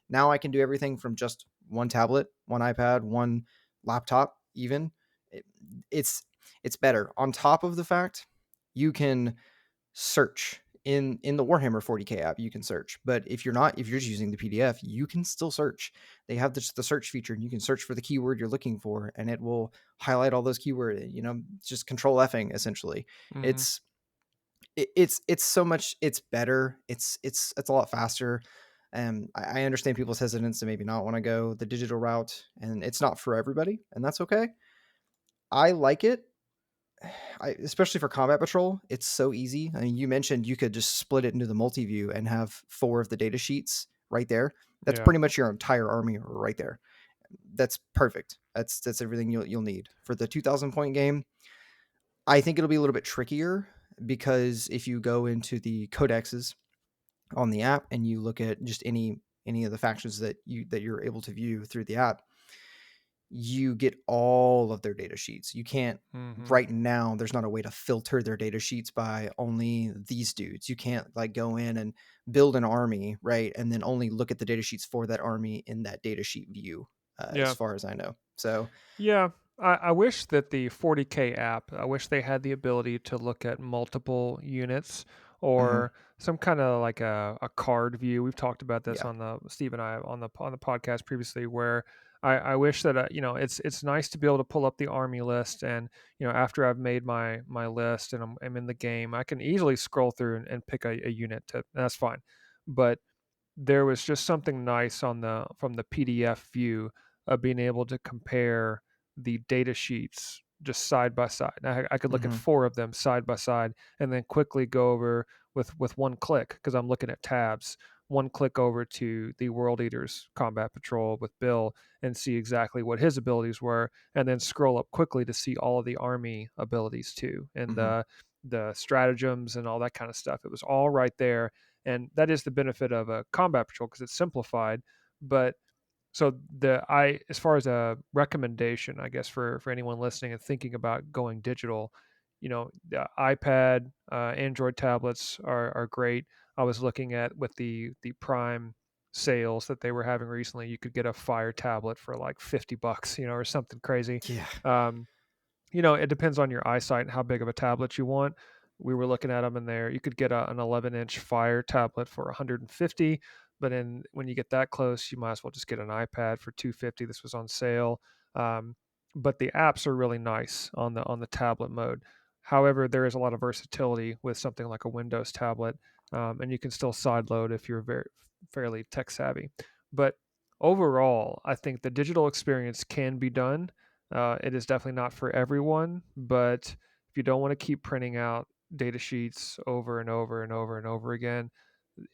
now I can do everything from just one tablet, one iPad, one laptop, even. It, it's it's better. On top of the fact, you can search in the Warhammer 40K app. You can search, but if you're just using the PDF, you can still search. They have the search feature, and you can search for the keyword you're looking for, and it will highlight all those keywords. Just control Fing essentially. Mm-hmm. It's it's so much. It's better. It's a lot faster. I understand people's hesitance to maybe not want to go the digital route, and it's not for everybody, and that's okay. I like it. Especially for combat patrol, it's so easy. I mean, you mentioned you could just split it into the multi-view and have 4 of the data sheets right there. That's Yeah. pretty much your entire army right there. That's perfect. That's everything you'll need for the 2,000 point game. I think it'll be a little bit trickier because if you go into the codexes on the app and you look at just any of the factions that you're able to view through the app, you get all of their data sheets. You can't Mm-hmm. right now, there's not a way to filter their data sheets by only these dudes. You can't like go in and build an army, right? And then only look at the data sheets for that army in that data sheet view, as Yeah. far as I know. So, Yeah, I wish that the 40K app, I wish they had the ability to look at multiple units mhm, or some kind of like a card view. We've talked about this yeah. on the Steve and I on the podcast previously, where I wish that it's nice to be able to pull up the army list, and after I've made my list and I'm in the game, I can easily scroll through and pick a unit to, and that's fine. But there was just something nice on the from the PDF view of being able to compare the data sheets just side by side. I could look at Mhm, 4 of them side by side and then quickly go over with one click because I'm looking at tabs. One click over to the World Eaters Combat Patrol with Bill and see exactly what his abilities were, and then scroll up quickly to see all of the army abilities too, and mhm, the stratagems and all that kind of stuff. It was all right there, and that is the benefit of a combat patrol because it's simplified. But so as far as a recommendation, I guess for anyone listening and thinking about going digital, the iPad, Android tablets are great. I was looking at with the Prime sales that they were having recently. You could get a Fire tablet for like $50, or something crazy. yeah. Um, it depends on your eyesight and how big of a tablet you want. We were looking at them in there. You could get an 11-inch Fire tablet for 150, but then when you get that close, you might as well just get an iPad for 250. This was on sale. Um, but the apps are really nice on the tablet mode. However, there is a lot of versatility with something like a Windows tablet, and you can still sideload if you're very fairly tech savvy. But overall, I think the digital experience can be done. It is definitely not for everyone, but if you don't want to keep printing out data sheets over and over and over and over again,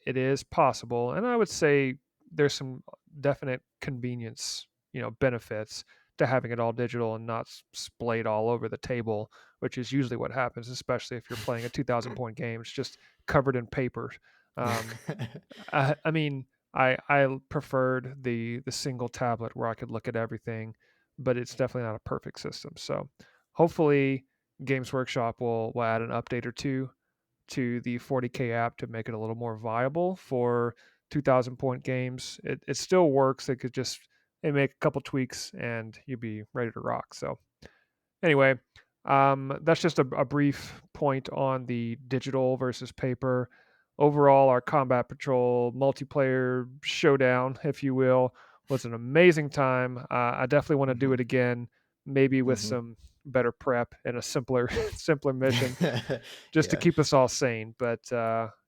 it is possible. And I would say there's some definite convenience, benefits to having it all digital and not splayed all over the table, which is usually what happens, especially if you're playing a 2,000 point game. It's just covered in paper. Um, I mean, I preferred the single tablet where I could look at everything, but it's definitely not a perfect system. So hopefully, Games Workshop will add an update or two to the 40K app to make it a little more viable for 2,000 point games. It still works. They could just make a couple tweaks and you'd be ready to rock. So anyway, that's just a brief point on the digital versus paper. Overall, our Combat Patrol multiplayer showdown, if you will, was an amazing time. I definitely want to do Mhm, it again, maybe with mhm. some better prep and a simpler simpler mission just to Yeah. keep us all sane. But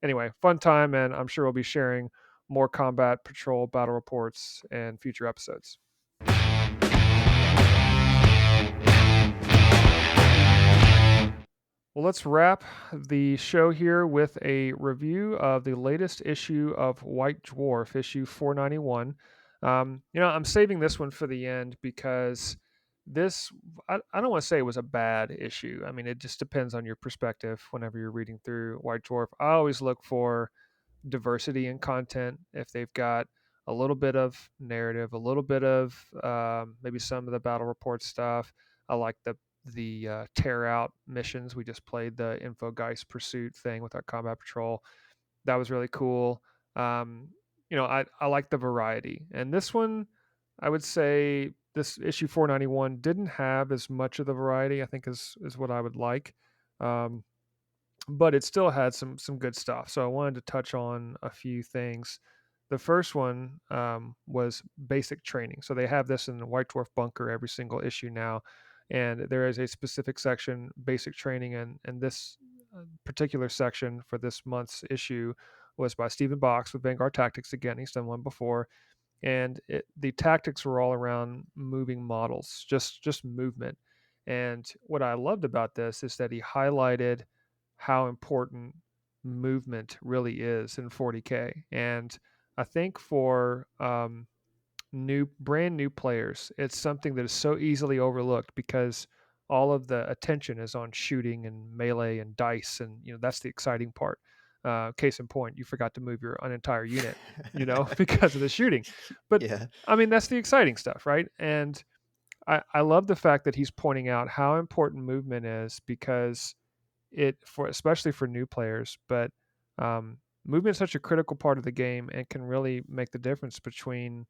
anyway, fun time, and I'm sure we'll be sharing more Combat Patrol battle reports and future episodes. Well, let's wrap the show here with a review of the latest issue of White Dwarf, issue 491. I'm saving this one for the end because this I don't want to say it was a bad issue. I mean, it just depends on your perspective whenever you're reading through White Dwarf. I always look for diversity in content. If they've got a little bit of narrative, a little bit of maybe some of the battle report stuff. I like the tear out missions. We just played the Infogeist pursuit thing with our combat patrol. That was really cool. Um, I like the variety, and this one, I would say this issue 491 didn't have as much of the variety. I think is what I would like. Um, but it still had some good stuff. So I wanted to touch on a few things. The first one was basic training. So they have this in the White Dwarf Bunker every single issue now, and there is a specific section basic training, and this particular section for this month's issue was by Stephen Box with Vanguard Tactics. Again, he's done one before, and the tactics were all around moving models, just movement. And what I loved about this is that he highlighted how important movement really is in 40k. And I think for brand new players, it's something that is so easily overlooked because all of the attention is on shooting and melee and dice, and that's the exciting part. Case in point, you forgot to move an entire unit, because of the shooting. But Yeah. I mean, that's the exciting stuff, right? And I love the fact that he's pointing out how important movement is because especially for new players, but movement is such a critical part of the game and can really make the difference between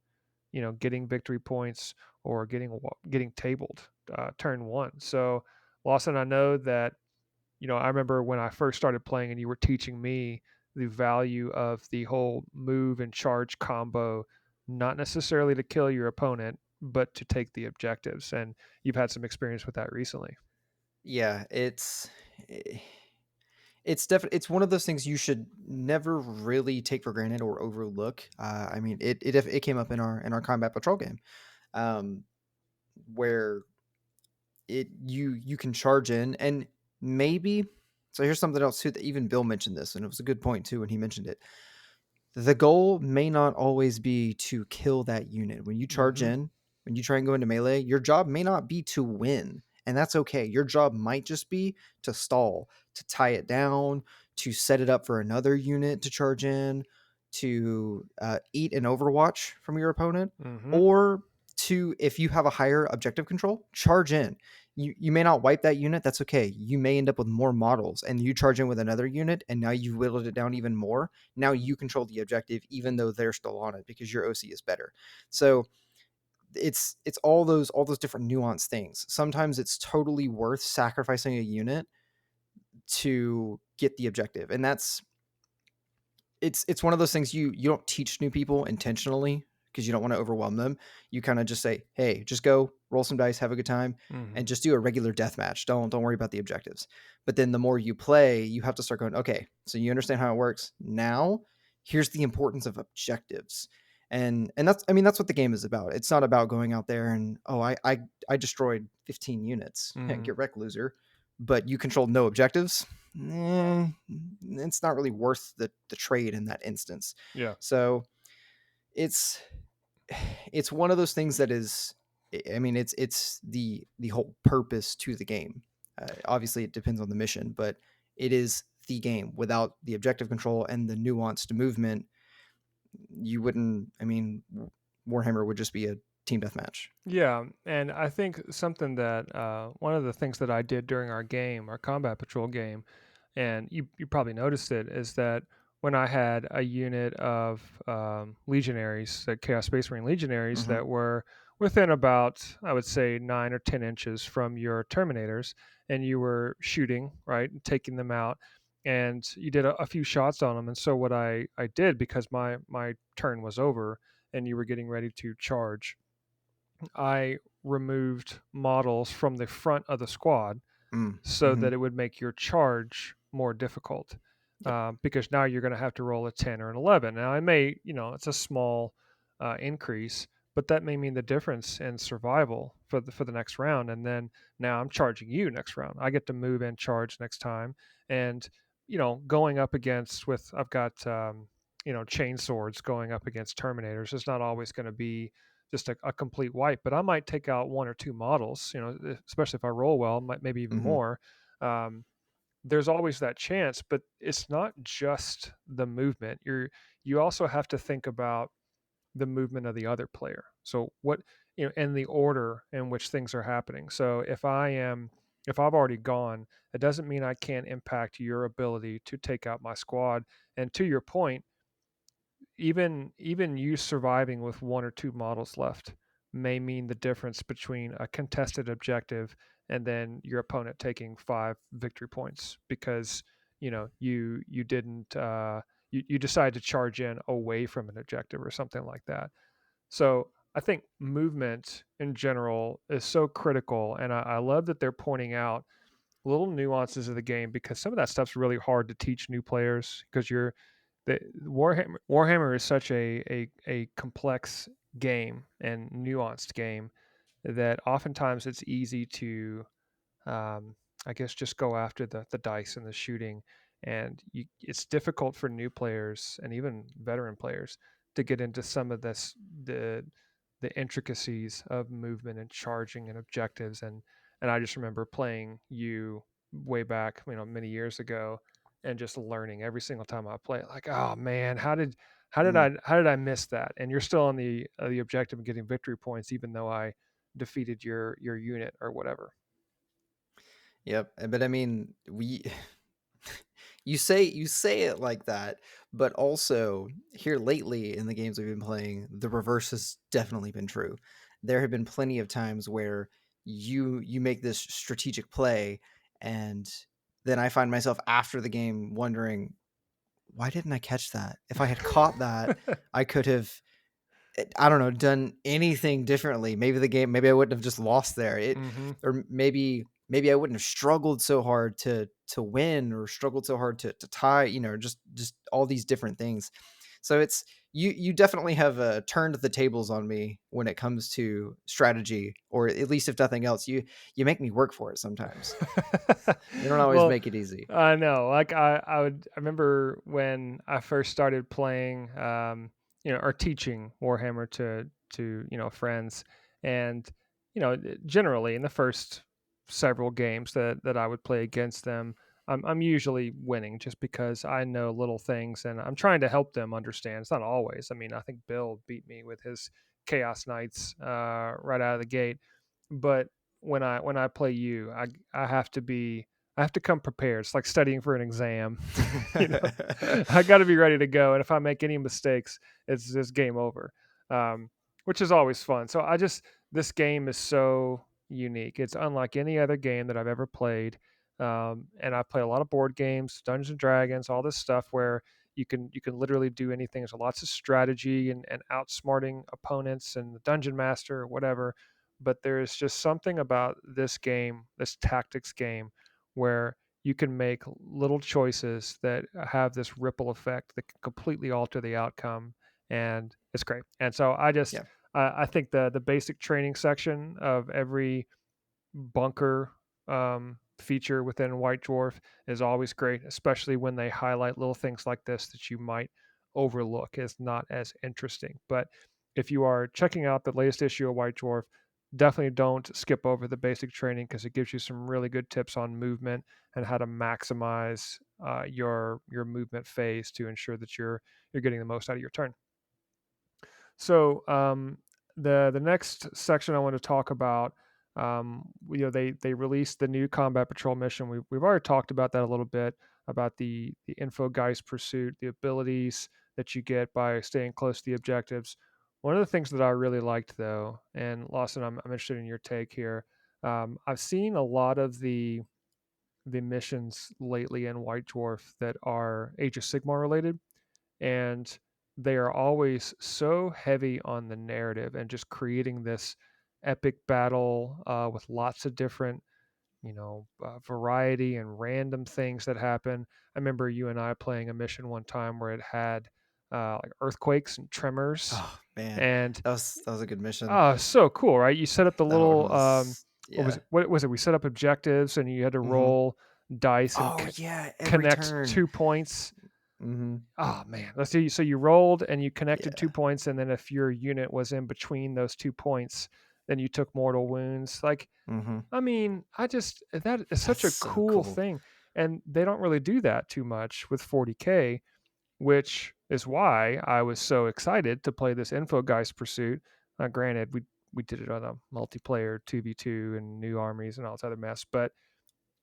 getting victory points or getting tabled turn one. So Lawson, I know that I remember when I first started playing and you were teaching me the value of the whole move and charge combo, not necessarily to kill your opponent, but to take the objectives. And you've had some experience with that recently. Yeah, eh, it's definitely it's one of those things you should never really take for granted or overlook. I mean, it came up in our combat patrol game, um, where you can charge in and maybe. So here's something else too that even Bill mentioned this, and it was a good point too when he mentioned it. The goal may not always be to kill that unit. When you charge Hmm. in, when you try and go into melee, your job may not be to win, and that's okay. Your job might just be to stall, to tie it down, to set it up for another unit to charge in, to eat an overwatch from your opponent, Hmm. or to, if you have a higher objective control, charge in. You may not wipe that unit. That's okay. You may end up with more models, and you charge in with another unit, and now you've whittled it down even more. Now you control the objective even though they're still on it because your OC is better. So it's all those different nuanced things. Sometimes it's totally worth sacrificing a unit to get the objective. And it's one of those things you don't teach new people intentionally because you don't want to overwhelm them. You kind of just say, "Hey, just go roll some dice, have a good time, Hmm. and just do a regular death match. Don't worry about the objectives." But then the more you play, you have to start going, "Okay, so you understand how it works. Now, here's the importance of objectives." And that's, I mean, that's what the game is about. It's not about going out there and, "Oh, I destroyed 15 units. Hmm. Get wrecked, loser." But you controlled no objectives. It's not really worth the trade in that instance. Yeah. So it's it's one of those things that is, I mean, it's the whole purpose to the game. Obviously, it depends on the mission, but it is the game. Without the objective control and the nuanced movement, you wouldn't. I mean, Warhammer would just be a team deathmatch. Yeah, and I think something that one of the things that I did during our combat patrol game, and you probably noticed it, is that when I had a unit of legionaries, the Chaos Space Marine legionaries Hmm. that were within about, I would say, 9 or 10 inches from your Terminators, and you were shooting, right, and taking them out, and you did a few shots on them, and so what I did, because my turn was over and you were getting ready to charge, I removed models from the front of the squad so Mm-hmm. that it would make your charge more difficult. Yep. Because now you're going to have to roll a 10 or an 11. Now, it's a small increase, but that may mean the difference in survival for the next round. And then now I'm charging you next round. I get to move and charge next time. And, going up against I've got, chain swords going up against Terminators is not always going to be just a complete wipe, but I might take out one or two models, especially if I roll well, maybe even Hmm. more. Um, there's always that chance, but it's not just the movement. You also have to think about the movement of the other player. So and the order in which things are happening. So if I've already gone, it doesn't mean I can't impact your ability to take out my squad. And to your point, even you surviving with one or two models left may mean the difference between a contested objective and then your opponent taking 5 victory points because you didn't you decide to charge in away from an objective or something like that. So I think movement in general is so critical, and I love that they're pointing out little nuances of the game because some of that stuff's really hard to teach new players because the Warhammer is such a complex game and nuanced game that oftentimes it's easy to um, I guess just go after the dice and the shooting, and it's difficult for new players and even veteran players to get into some of the the intricacies of movement and charging and objectives. And I just remember playing you way back, many years ago, and just learning every single time I play it, like, oh man, how did I miss that? And you're still on the objective and getting victory points, even though I defeated your unit or whatever. Yep. But I mean, we you say it like that, but also here lately in the games we've been playing, the reverse has definitely been true. There have been plenty of times where you make this strategic play, and then I find myself after the game wondering, why didn't I catch that? If I had caught that, I could have, I don't know, done anything differently. Maybe I wouldn't have just lost there. Hmm. Or maybe I wouldn't have struggled so hard to win, or struggled so hard to tie, just all these different things. So it's, you definitely have turned the tables on me when it comes to strategy, or at least if nothing else, you make me work for it sometimes. You don't always Well, make it easy. I know. Like I remember when I first started playing, or teaching Warhammer to friends, and generally in the first several games that I would play against them, I'm usually winning just because I know little things and I'm trying to help them understand. It's not always. I mean, I think Bill beat me with his Chaos Knights right out of the gate, but when I play you, I have to be I have to come prepared. It's like studying for an exam. you I got to be ready to go. And if I make any mistakes, it's just game over, um, which is always fun. So this game is so unique. It's unlike any other game that I've ever played. And I play a lot of board games, Dungeons and Dragons, all this stuff where you can literally do anything. There's lots of strategy and outsmarting opponents and the dungeon master or whatever. But there is just something about this game, this tactics game, where you can make little choices that have this ripple effect that can completely alter the outcome, and it's great. And so Yeah. I think the basic training section of every bunker feature within White Dwarf is always great, especially when they highlight little things like this that you might overlook as not as interesting. But if you are checking out the latest issue of White Dwarf, definitely don't skip over the basic training because it gives you some really good tips on movement and how to maximize your movement phase to ensure that you're getting the most out of your turn. So the next section I want to talk about, they released the new combat patrol mission. We've already talked about that a little bit about the Infogeist pursuit, the abilities that you get by staying close to the objectives. One of the things that I really liked though, and Lawson, I'm interested in your take here. I've seen a lot of the missions lately in White Dwarf that are Age of Sigmar related, and they are always so heavy on the narrative and just creating this epic battle with lots of different variety and random things that happen. I remember you and I playing a mission one time where it had like earthquakes and tremors, Oh man, and that was a good mission. oh, so cool, right? You set up the That little was, yeah. what was it? We set up objectives and you had to Hmm. roll dice and Oh yeah, every connect turn. 2 points. Mhm. Oh man, let's see. So you rolled and you connected Yeah. 2 points, and then if your unit was in between those 2 points, then you took mortal wounds. Like, Mhm. I mean, that is such That's a so cool cool. thing, and they don't really do that too much with 40K, which is why I was so excited to play this Infogeist pursuit. Granted, we did it on a multiplayer 2v2 and new armies and all this other mess, but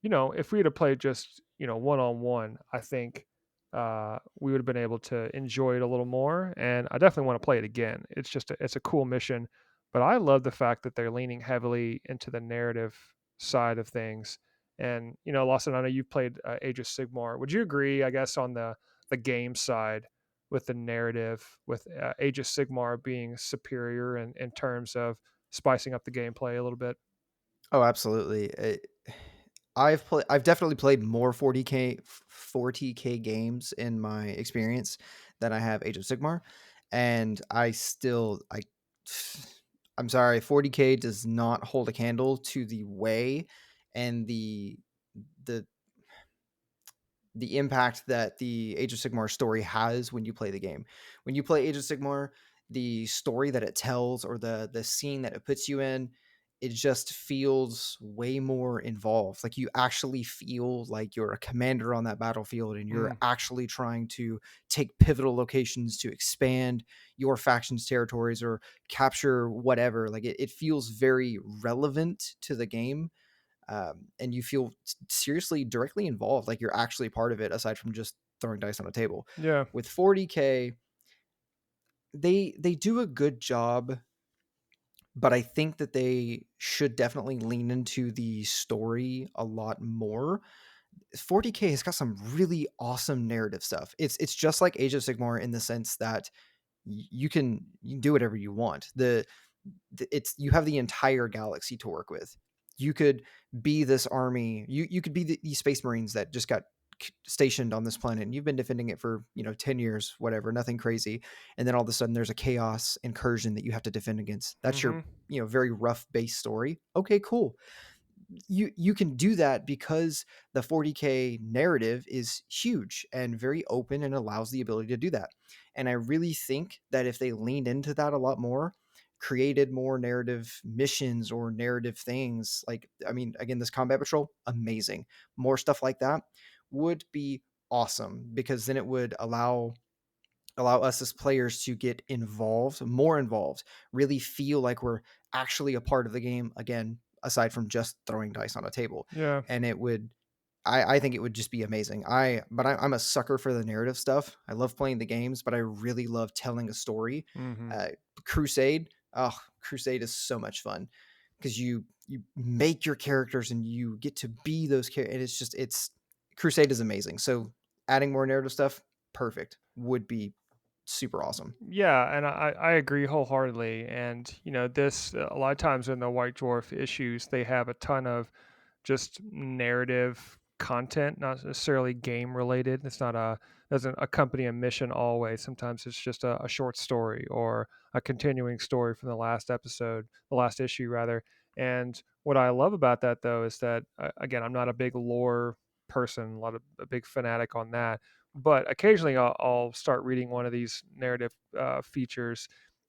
if we had to play just, one on one, I think we would have been able to enjoy it a little more. And I definitely want to play it again. It's a cool mission, but I love the fact that they're leaning heavily into the narrative side of things. And Lawson, I know you've played Age of Sigmar. Would you agree? I guess on the game side with the narrative, with Age of Sigmar being superior in terms of spicing up the gameplay a little bit. Oh, absolutely. I've definitely played more 40K games in my experience than I have Age of Sigmar, and I'm sorry, 40K does not hold a candle to the way and the the impact that the Age of Sigmar story has when you play the game. When you play Age of Sigmar, the story that it tells or the scene that it puts you in, it just feels way more involved. Like you actually feel like you're a commander on that battlefield and you're Mm, actually trying to take pivotal locations to expand your faction's territories or capture whatever. Like it feels very relevant to the game, and you feel seriously directly involved, like you're actually part of it, aside from just throwing dice on a table. yeah. With 40K, they do a good job, but I think that they should definitely lean into the story a lot more. 40K has got some really awesome narrative stuff. It's just like Age of Sigmar in the sense that you can do whatever you want. It's you have the entire galaxy to work with. You could be this army. You could be these space marines that just got stationed on this planet and you've been defending it for 10 years, whatever, nothing crazy, and then all of a sudden there's a chaos incursion that you have to defend against. That's your Hmm. very rough base story. Okay, cool. You can do that because the 40K narrative is huge and very open and allows the ability to do that. And I really think that if they leaned into that a lot more, created more narrative missions or narrative things, like, I mean, again, this combat patrol, amazing. More stuff like that would be awesome, because then it would allow us as players to get involved, more involved, really feel like we're actually a part of the game again, aside from just throwing dice on a table. Yeah. And I think it would just be amazing. I'm a sucker for the narrative stuff. I love playing the games, but I really love telling a story. Hmm. Uh, Crusade, oh, Crusade is so much fun because you make your characters and you get to be those characters. And it's Crusade is amazing. So adding more narrative stuff, perfect. Would be super awesome. Yeah, and I agree wholeheartedly. And this a lot of times in the White Dwarf issues, they have a ton of just narrative content, not necessarily game related. It's not a doesn't accompany a mission always. Sometimes it's just a short story or a continuing story from the last episode, the last issue rather. And what I love about that though is that again, I'm not a big lore person, a big fanatic on that, but occasionally I'll start reading one of these narrative features,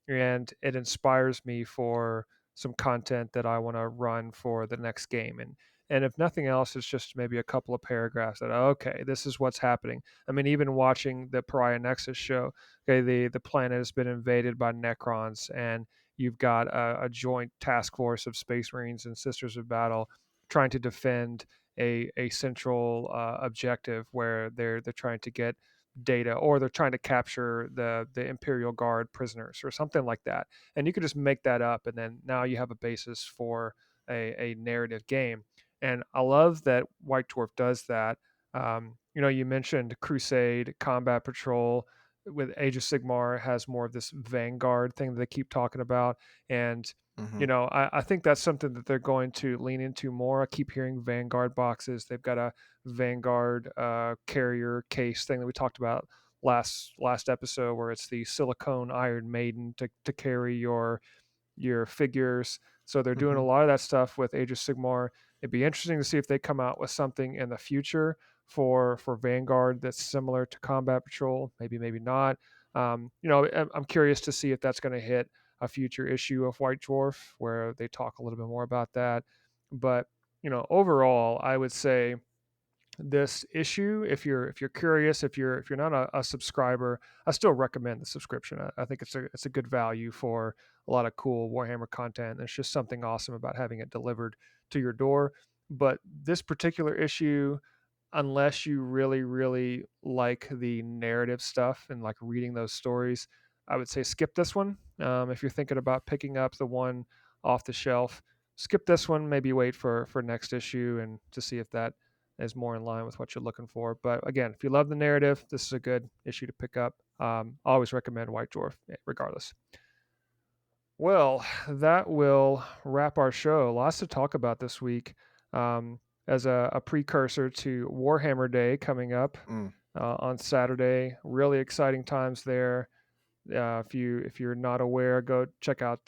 and it inspires me for some content that I want to run for the next game. And if nothing else, it's just maybe a couple of paragraphs that, okay, this is what's happening. I mean, even watching the Pariah Nexus show, okay, the planet has been invaded by Necrons, and you've got a joint task force of Space Marines and Sisters of Battle trying to defend a central objective where they're trying to get data, or they're trying to capture the Imperial Guard prisoners or something like that. And you could just make that up, and then now you have a basis for a narrative game. And I love that White Dwarf does that. You mentioned Crusade, Combat Patrol. With Age of Sigmar has more of this Vanguard thing that they keep talking about, and Hmm. I think that's something that they're going to lean into more. I keep hearing Vanguard boxes. They've got a Vanguard carrier case thing that we talked about last episode, where it's the silicone Iron Maiden to carry your figures. So they're doing a Hmm. lot of that stuff with Age of Sigmar. It'd be interesting to see if they come out with something in the future for Vanguard that's similar to Combat Patrol. Maybe not. I'm curious to see if that's going to hit a future issue of White Dwarf where they talk a little bit more about that. But overall, I would say this issue, if you're curious, if you're not a subscriber, I still recommend the subscription. I think it's a good value for a lot of cool Warhammer content. There's just something awesome about having it delivered to your door. But this particular issue, unless you really really like the narrative stuff and like reading those stories, I would say skip this one. If you're thinking about picking up the one off the shelf, skip this one. Maybe wait for next issue and to see if that is more in line with what you're looking for. But again, if you love the narrative, this is a good issue to pick up. I always recommend White Dwarf, regardless. Well, that will wrap our show. Lots to talk about this week. As a precursor to Warhammer Day coming up Mm. on Saturday, really exciting times there. If you're not aware, go check out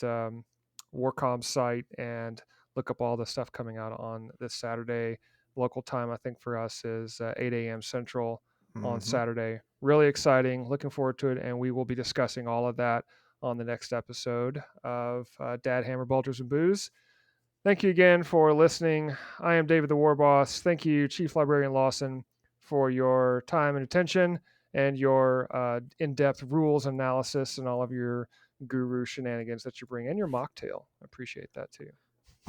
Warcom's site and look up all the stuff coming out on this Saturday. Local time, I think for us is 8 a.m. Central on Hmm. Saturday. Really exciting. Looking forward to it, and we will be discussing all of that on the next episode of Dad Hammer Bolters and Booze. Thank you again for listening. I am David the Warboss. Thank you, Chief Librarian Lawson, for your time and attention and your in-depth rules analysis and all of your guru shenanigans that you bring, and your mocktail. I appreciate that too.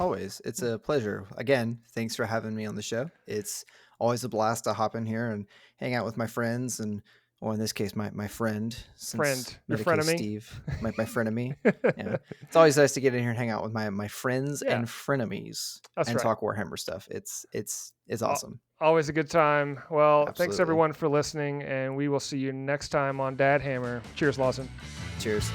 Always. It's a pleasure. Again, thanks for having me on the show. It's always a blast to hop in here and hang out with my friends and, well, in this case, my friend, since Friend, your Medicaid frenemy. Steve, my frenemy. Yeah. It's always nice to get in here and hang out with my friends Yeah, and frenemies that's and right. talk Warhammer stuff. It's Al- awesome. Always a good time. Well, thanks Absolutely. everyone for listening, and we will see you next time on Dad Hammer. Cheers, Lawson. Cheers.